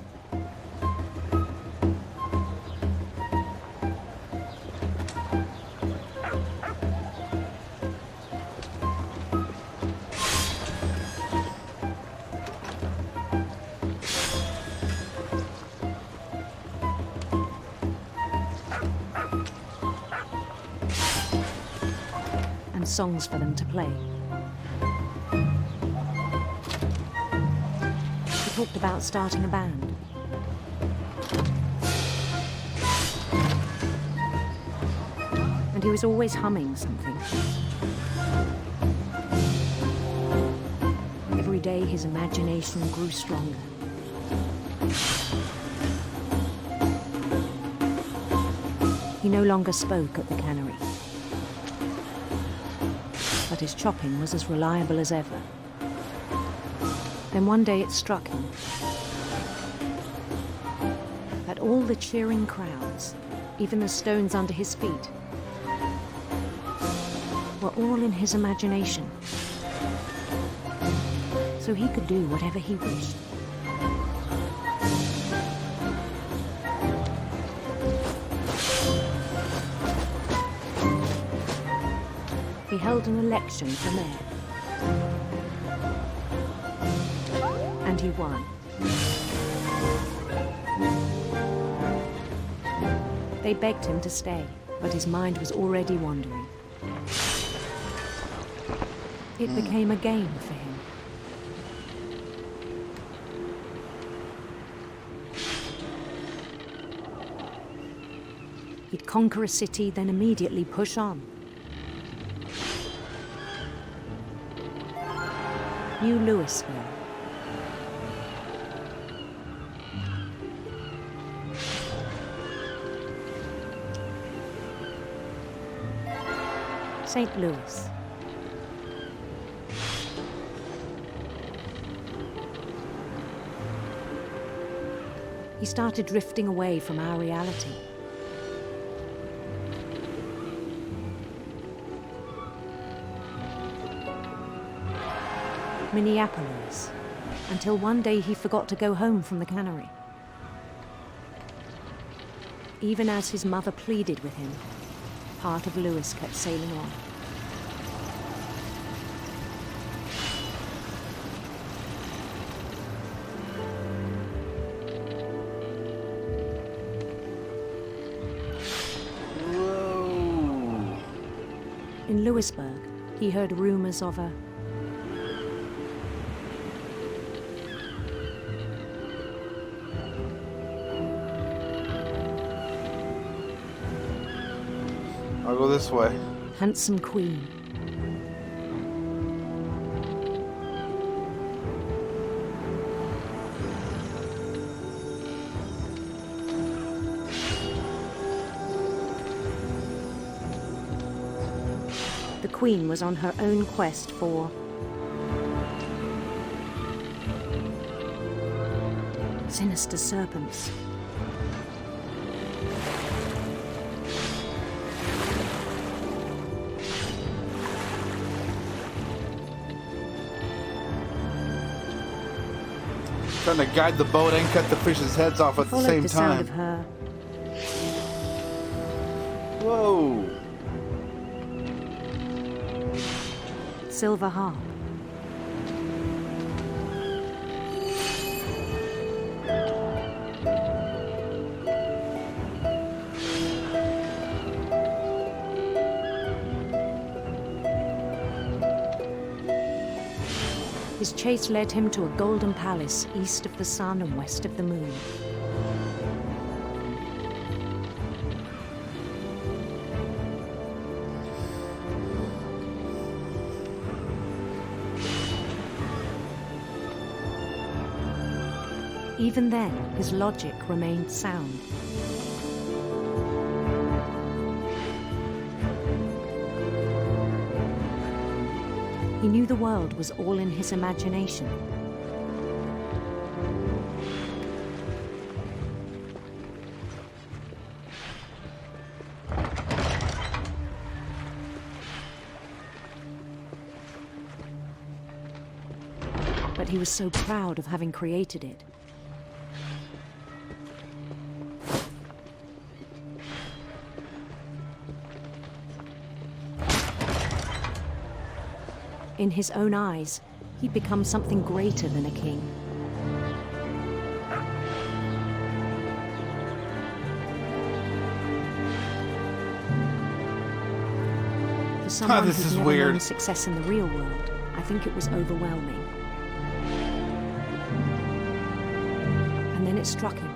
And songs for them to play. Talked about starting a band. and he was always humming something. Every day his imagination grew stronger. He no longer spoke at the cannery, but his chopping was as reliable as ever. Then one day it struck him that all the cheering crowds, even the stones under his feet, were all in his imagination, so he could do whatever he wished. He held an election for mayor, and he won. They begged him to stay, but his mind was already wandering. It became a game for him. He'd conquer a city, then immediately push on. New Louisville. St. Louis. He started drifting away from our reality. Minneapolis, until one day he forgot to go home from the cannery. Even as his mother pleaded with him, part of Louis kept sailing on. Whoa. In Louisburg, he heard rumors of a I'll go this way. handsome queen. The queen was on her own quest for sinister serpents. Trying to guide the boat and cut the fish's heads off at the same the sound of time. her Whoa. silver harp. His chase led him to a golden palace east of the sun and west of the moon. Even then, his logic remained sound. He knew the world was all in his imagination. But he was so proud of having created it. In his own eyes, he'd become something greater than a king. For someone this who'd is never weird. known success in the real world, I think it was overwhelming. And then it struck him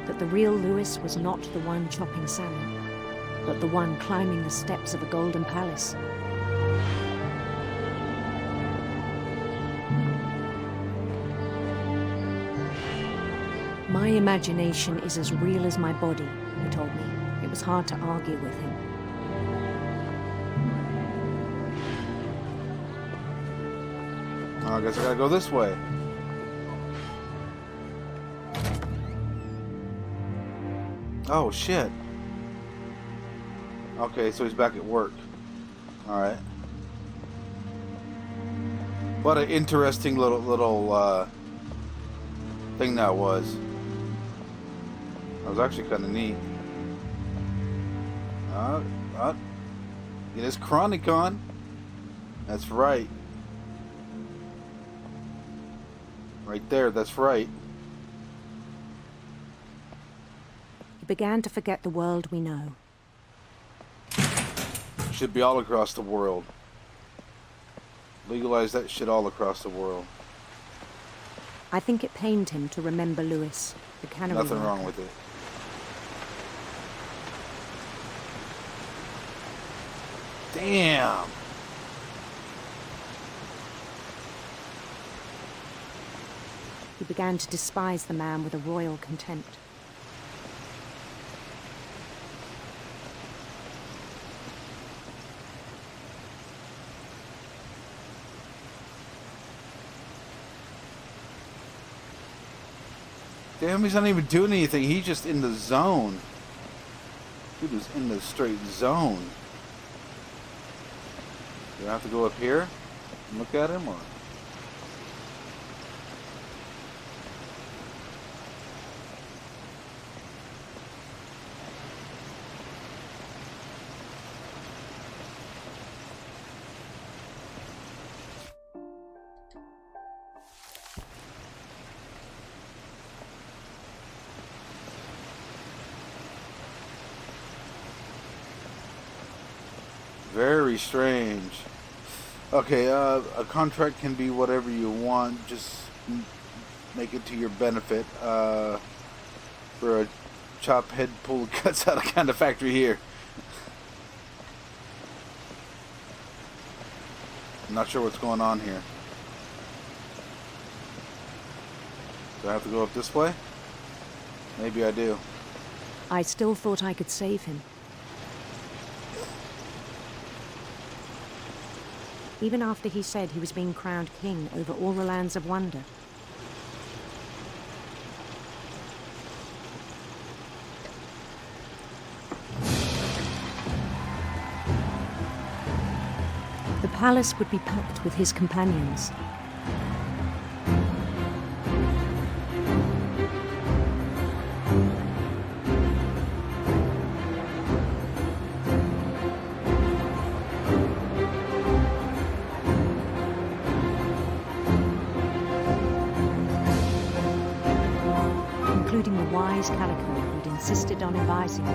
that the real Louis was not the one chopping salmon. but the one climbing the steps of a golden palace. My imagination is as real as my body, he told me. It was hard to argue with him. Oh, I guess I gotta go this way. Oh, shit. Okay, so he's back at work. Alright. What an interesting little thing that was. That was actually kind of neat. It is Chronicon. That's right. Right there, that's right. He began to forget the world we know. Should be all across the world. Legalize that shit all across the world. I think it pained him to remember Lewis, the cannery Nothing worker. wrong with it. Damn. He began to despise the man with a royal contempt. Damn, he's not even doing anything. He's just in the zone. Dude was in the straight zone. Do I have to go up here and look at him, or? Very strange. Okay, a contract can be whatever you want. Just make it to your benefit. For a chop head pull cuts out kind of factory here. I'm not sure what's going on here. Do I have to go up this way? Maybe I do. I still thought I could save him. Even after he said he was being crowned king over all the lands of wonder. The palace would be packed with his companions. Including the wise Calico who'd insisted on advising me.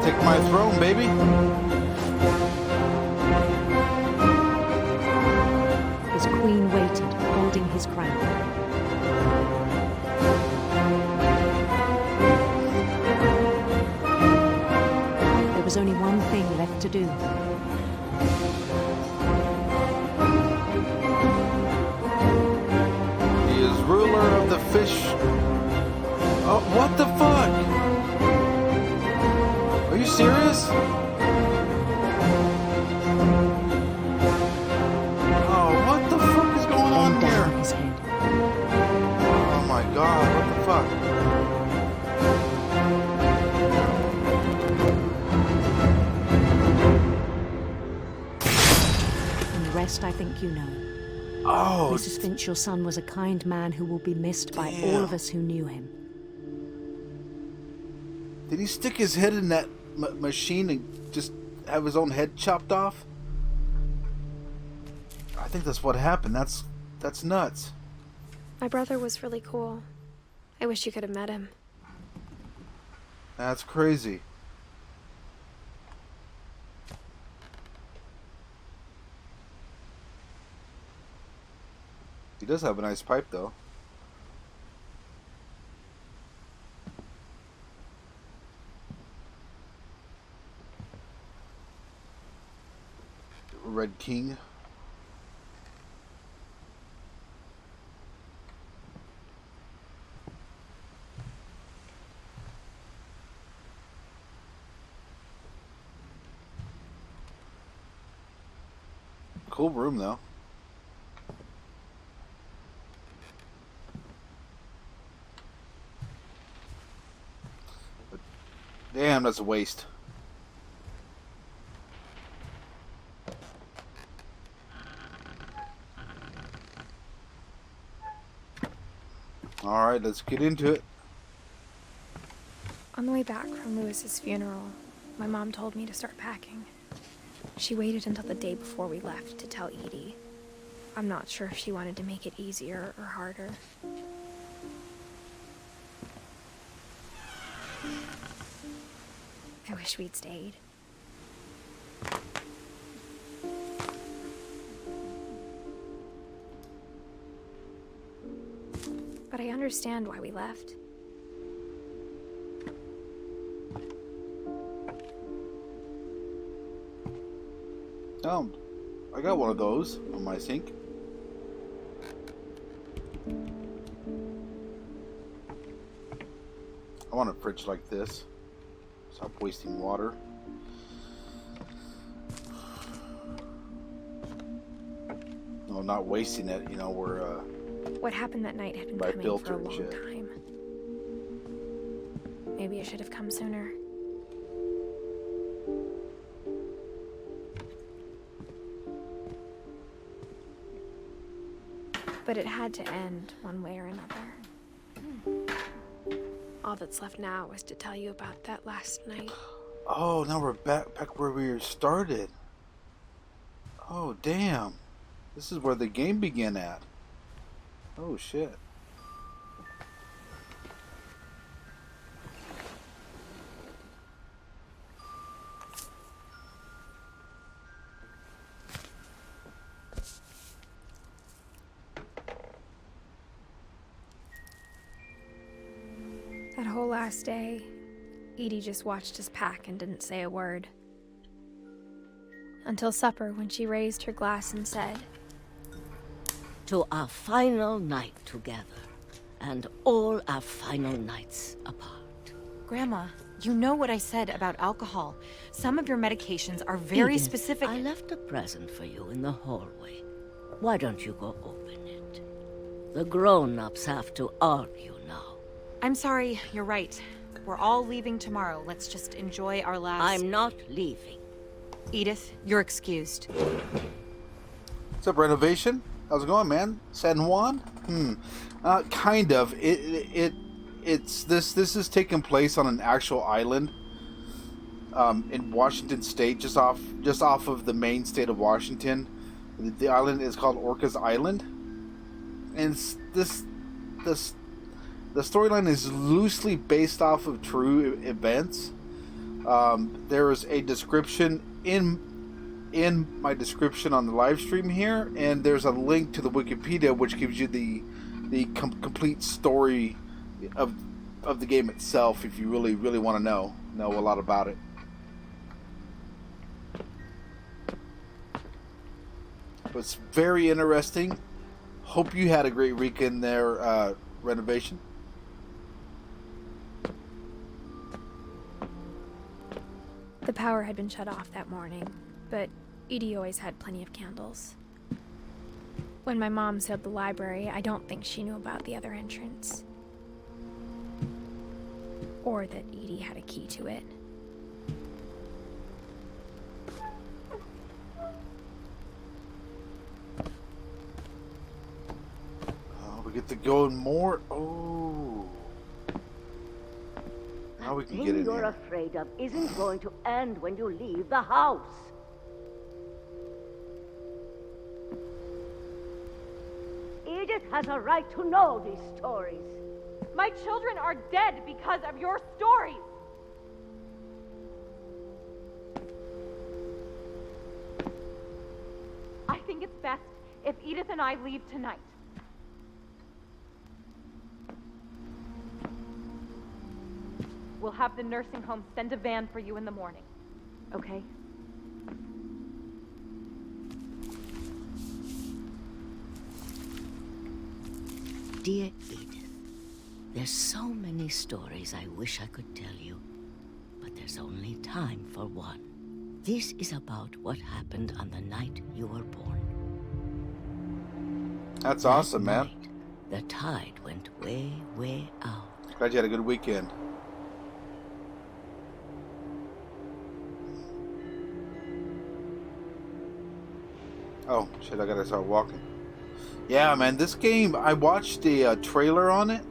Take my throne, baby. His queen waited, holding his crown. There was only one thing left to do. He is ruler of the fish. Oh, what the fuck? Are you serious? Oh, what the fuck is going on here? His head. Oh my god, what the fuck? And the rest I think you know. Oh. Mrs. Finch, your son was a kind man who will be missed by all of us who knew him. Did he stick his head in that machine and just have his own head chopped off? I think that's what happened. That's That's nuts. My brother was really cool. I wish you could have met him. That's crazy. He does have a nice pipe, though. Red King. Cool room, though. But damn, that's a waste. Alright, let's get into it. On the way back from Lewis's funeral, my mom told me to start packing. She waited until the day before we left to tell Edie. I'm not sure if she wanted to make it easier or harder. I wish we'd stayed. But I understand why we left. Oh, I got one of those on my sink. I want a fridge like this. Stop wasting water. No, not wasting it. You know, we're What happened that night had been by coming filter for a and long shit. time. Maybe I should have come sooner. But it had to end one way or another. All that's left now is to tell you about that last night. Oh, now we're back where we started. Oh, damn. This is where the game began at. Oh, shit. That whole last day, Edie just watched us pack and didn't say a word. Until supper, when she raised her glass and said, "To our final night together, and all our final nights apart." Grandma, you know what I said about alcohol. Some of your medications are very Edith, specific. I left a present for you in the hallway. Why don't you go open it? The grown-ups have to argue now. I'm sorry, you're right. We're all leaving tomorrow. Let's just enjoy our last... I'm not leaving. Edith, you're excused. What's up, Renovation? How's it going, man? San Juan? Kind of. It's this is taking place on an actual island in Washington State, just off of the main state of Washington. The island is called Orcas Island, and the storyline is loosely based off of true events. There is a description in my description on the live stream here, and there's a link to the Wikipedia which gives you the complete story of the game itself if you really want to know a lot about it. But it's very interesting. Hope you had a great weekend there, Renovation. The power had been shut off that morning, but Edie always had plenty of candles. When my mom sealed the library, I don't think she knew about the other entrance. Or that Edie had a key to it. We get to go in more. Oh. Now we can get in you're here. afraid of isn't going to end when you leave the house. Edith has a right to know these stories. My children are dead because of your stories! I think it's best if Edith and I leave tonight. We'll have the nursing home send a van for you in the morning, okay? Dear Edith, there's so many stories I wish I could tell you, but there's only time for one. This is about what happened on the night you were born. That's awesome, man. The tide went way, way out. Glad you had a good weekend. Oh, shit, I gotta start walking. Yeah, man, this game, I watched the trailer on it,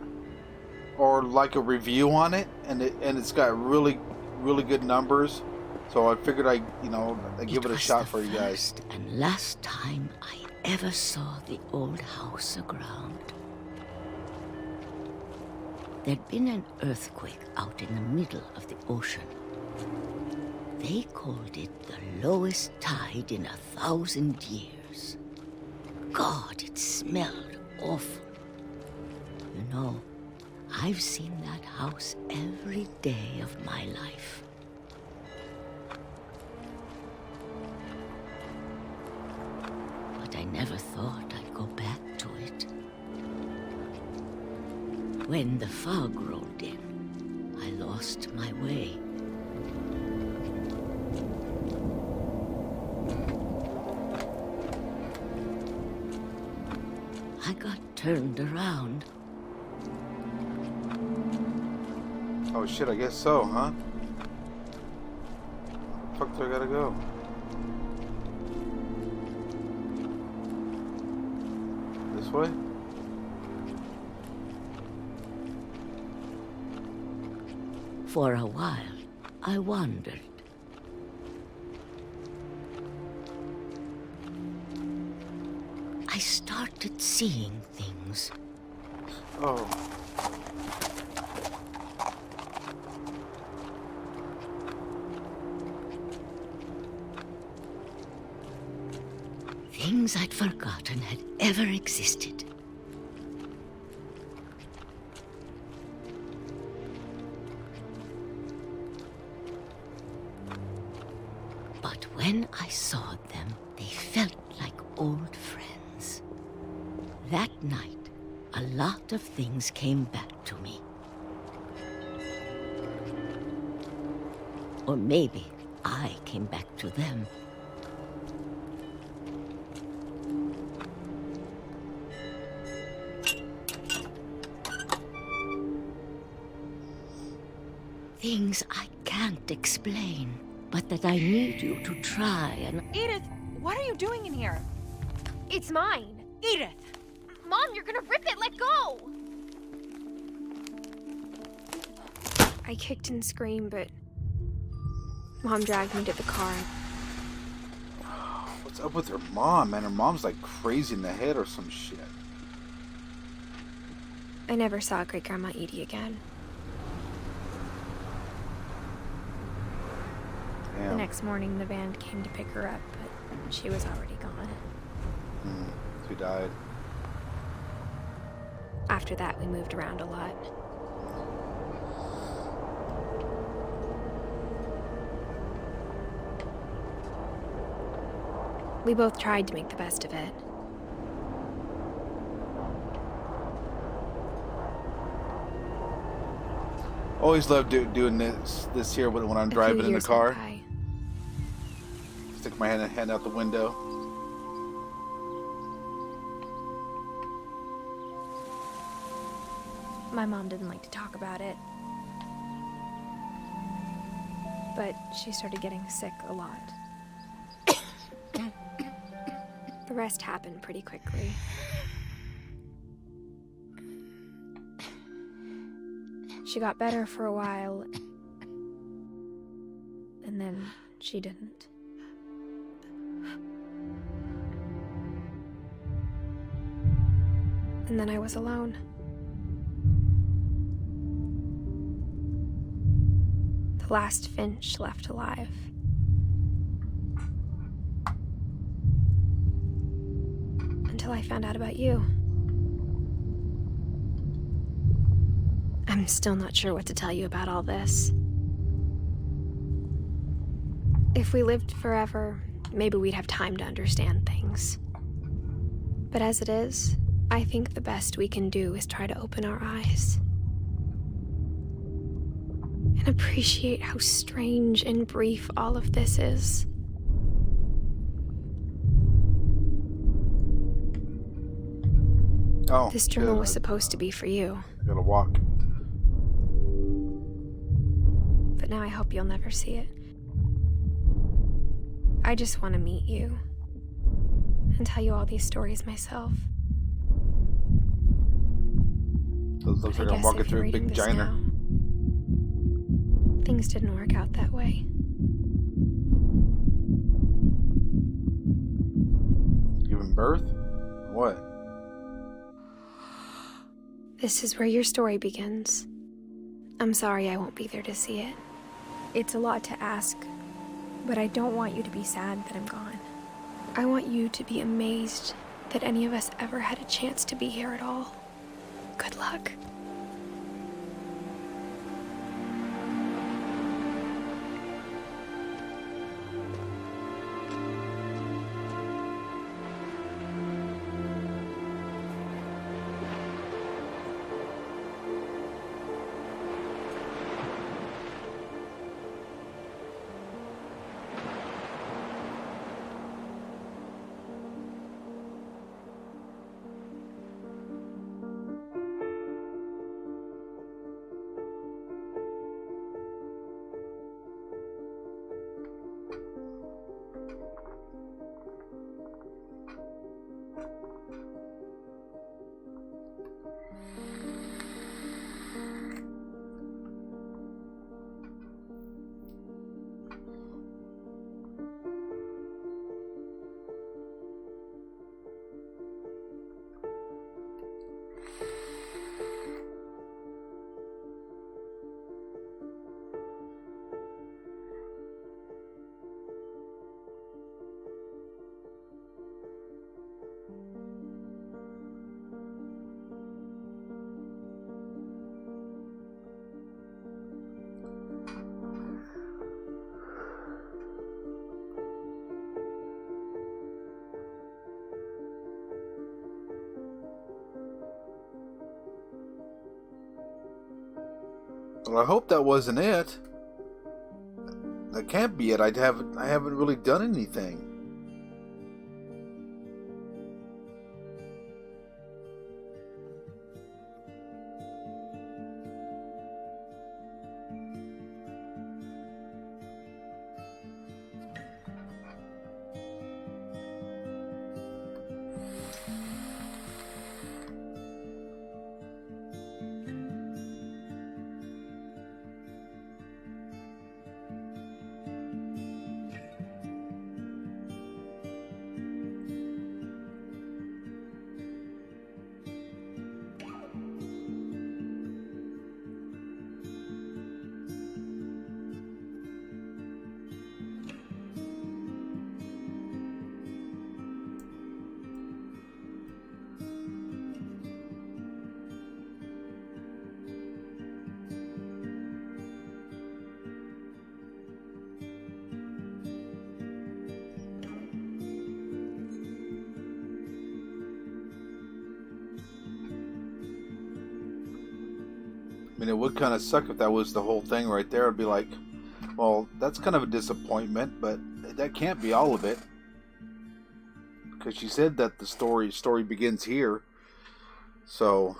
or like a review on it, and it's got really, really good numbers. So I figured I'd give it a shot for you guys. And last time I ever saw the old house aground. There'd been an earthquake out in the middle of the ocean. They called it the lowest tide in 1,000 years. God, it smelled awful. You know, I've seen that house every day of my life. But I never thought I'd go back to it. When the fog rolled in, I lost my way. I got turned around. Oh shit, I guess so, huh? Where the fuck do I gotta go? This way? For a while, I wandered. I started seeing things. Oh. Things I'd forgotten had ever existed. But when I saw them, they felt like old friends. That night, a lot of things came back to me. Or maybe I came back to them. Things I can't explain, but that I need you to try and... Edith, what are you doing in here? It's mine. Edith! Mom, you're gonna rip it! Let go! I kicked and screamed, but Mom dragged me to the car. What's up with her mom, man? Her mom's like crazy in the head or some shit. I never saw Great-Grandma Edie again. Damn. The next morning, the van came to pick her up, but she was already gone. She died. After that, we moved around a lot. We both tried to make the best of it. Always love doing this here when I'm driving in the car. Stick my hand out the window. My mom didn't like to talk about it. But she started getting sick a lot. The rest happened pretty quickly. She got better for a while, and then she didn't. And then I was alone. The last Finch left alive. Until I found out about you. I'm still not sure what to tell you about all this. If we lived forever, maybe we'd have time to understand things. But as it is, I think the best we can do is try to open our eyes. And appreciate how strange and brief all of this is. Oh, this journal was supposed to be for you. I gotta walk. But now I hope you'll never see it. I just want to meet you. And tell you all these stories myself. So it looks like I'm walking through a big giner. Things didn't work out that way. Giving birth? What? This is where your story begins. I'm sorry I won't be there to see it. It's a lot to ask, but I don't want you to be sad that I'm gone. I want you to be amazed that any of us ever had a chance to be here at all. Good luck. Well, I hope that wasn't it. That can't be it. I haven't really done anything. I mean, it would kind of suck if that was the whole thing right there. It'd be like, well, that's kind of a disappointment, but that can't be all of it. Because she said that the story begins here. So,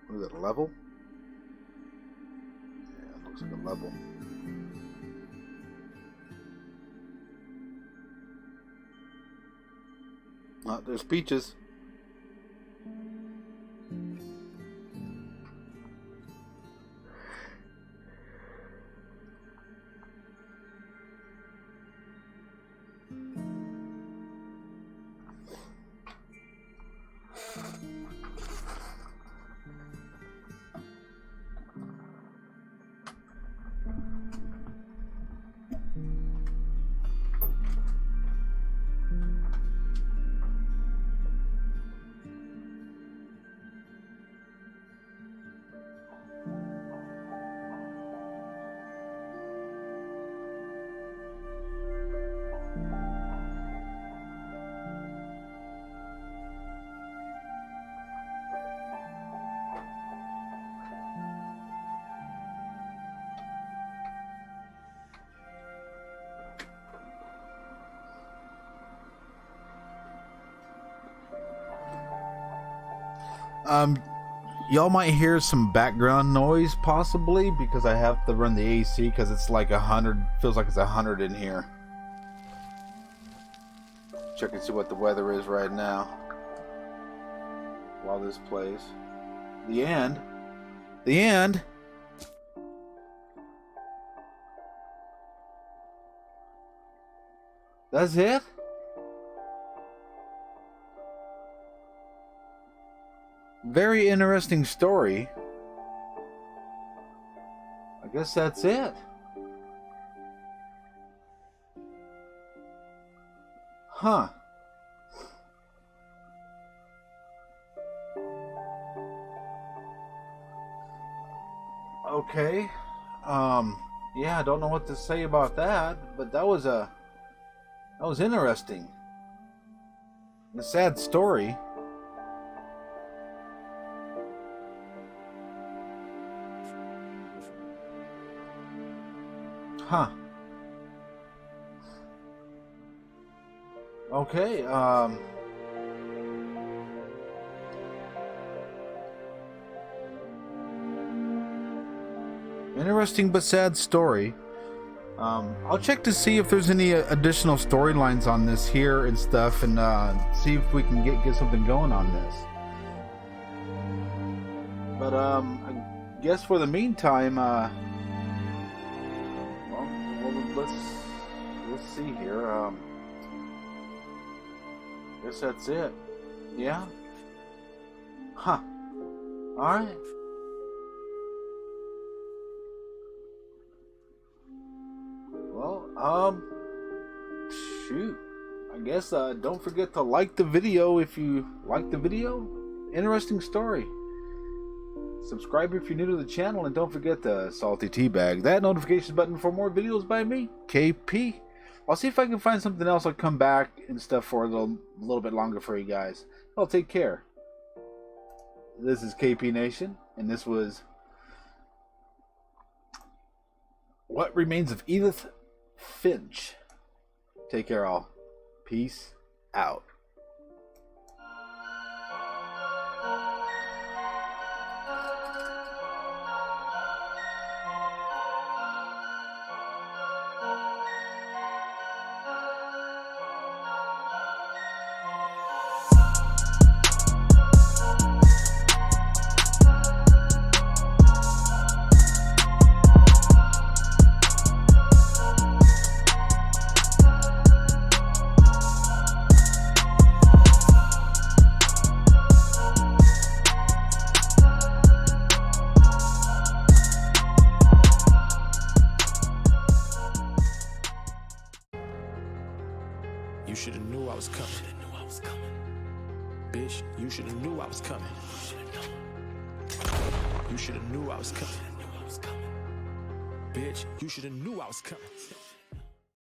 what is it, a level? Yeah, it looks like a level. Oh, there's Peaches. Y'all might hear some background noise possibly because I have to run the AC because it's like 100, feels like it's 100 in here. Check and see what the weather is right now while this plays. The end. The end. That's it? Very interesting story. I guess that's it. Huh. Okay. Yeah, I don't know what to say about that, but that was interesting. A sad story. Huh. Okay, interesting but sad story. I'll check to see if there's any additional storylines on this here and stuff, and see if we can get something going on this. But I guess for the meantime, well, let's see here. I guess that's it. Yeah. Huh. All right. Well, shoot. I guess don't forget to like the video if you like the video. Interesting story. Subscribe if you're new to the channel, and don't forget the salty tea bag, that notifications button for more videos by me, KP. I'll see if I can find something else. I'll come back and stuff for a little bit longer for you guys. I'll take care. This is KP Nation, and this was What Remains of Edith Finch. Take care, all. Peace out. You should have knew I was coming. Bitch, you should have knew I was coming. You should have knew I was coming. Bitch, you should have knew I was coming.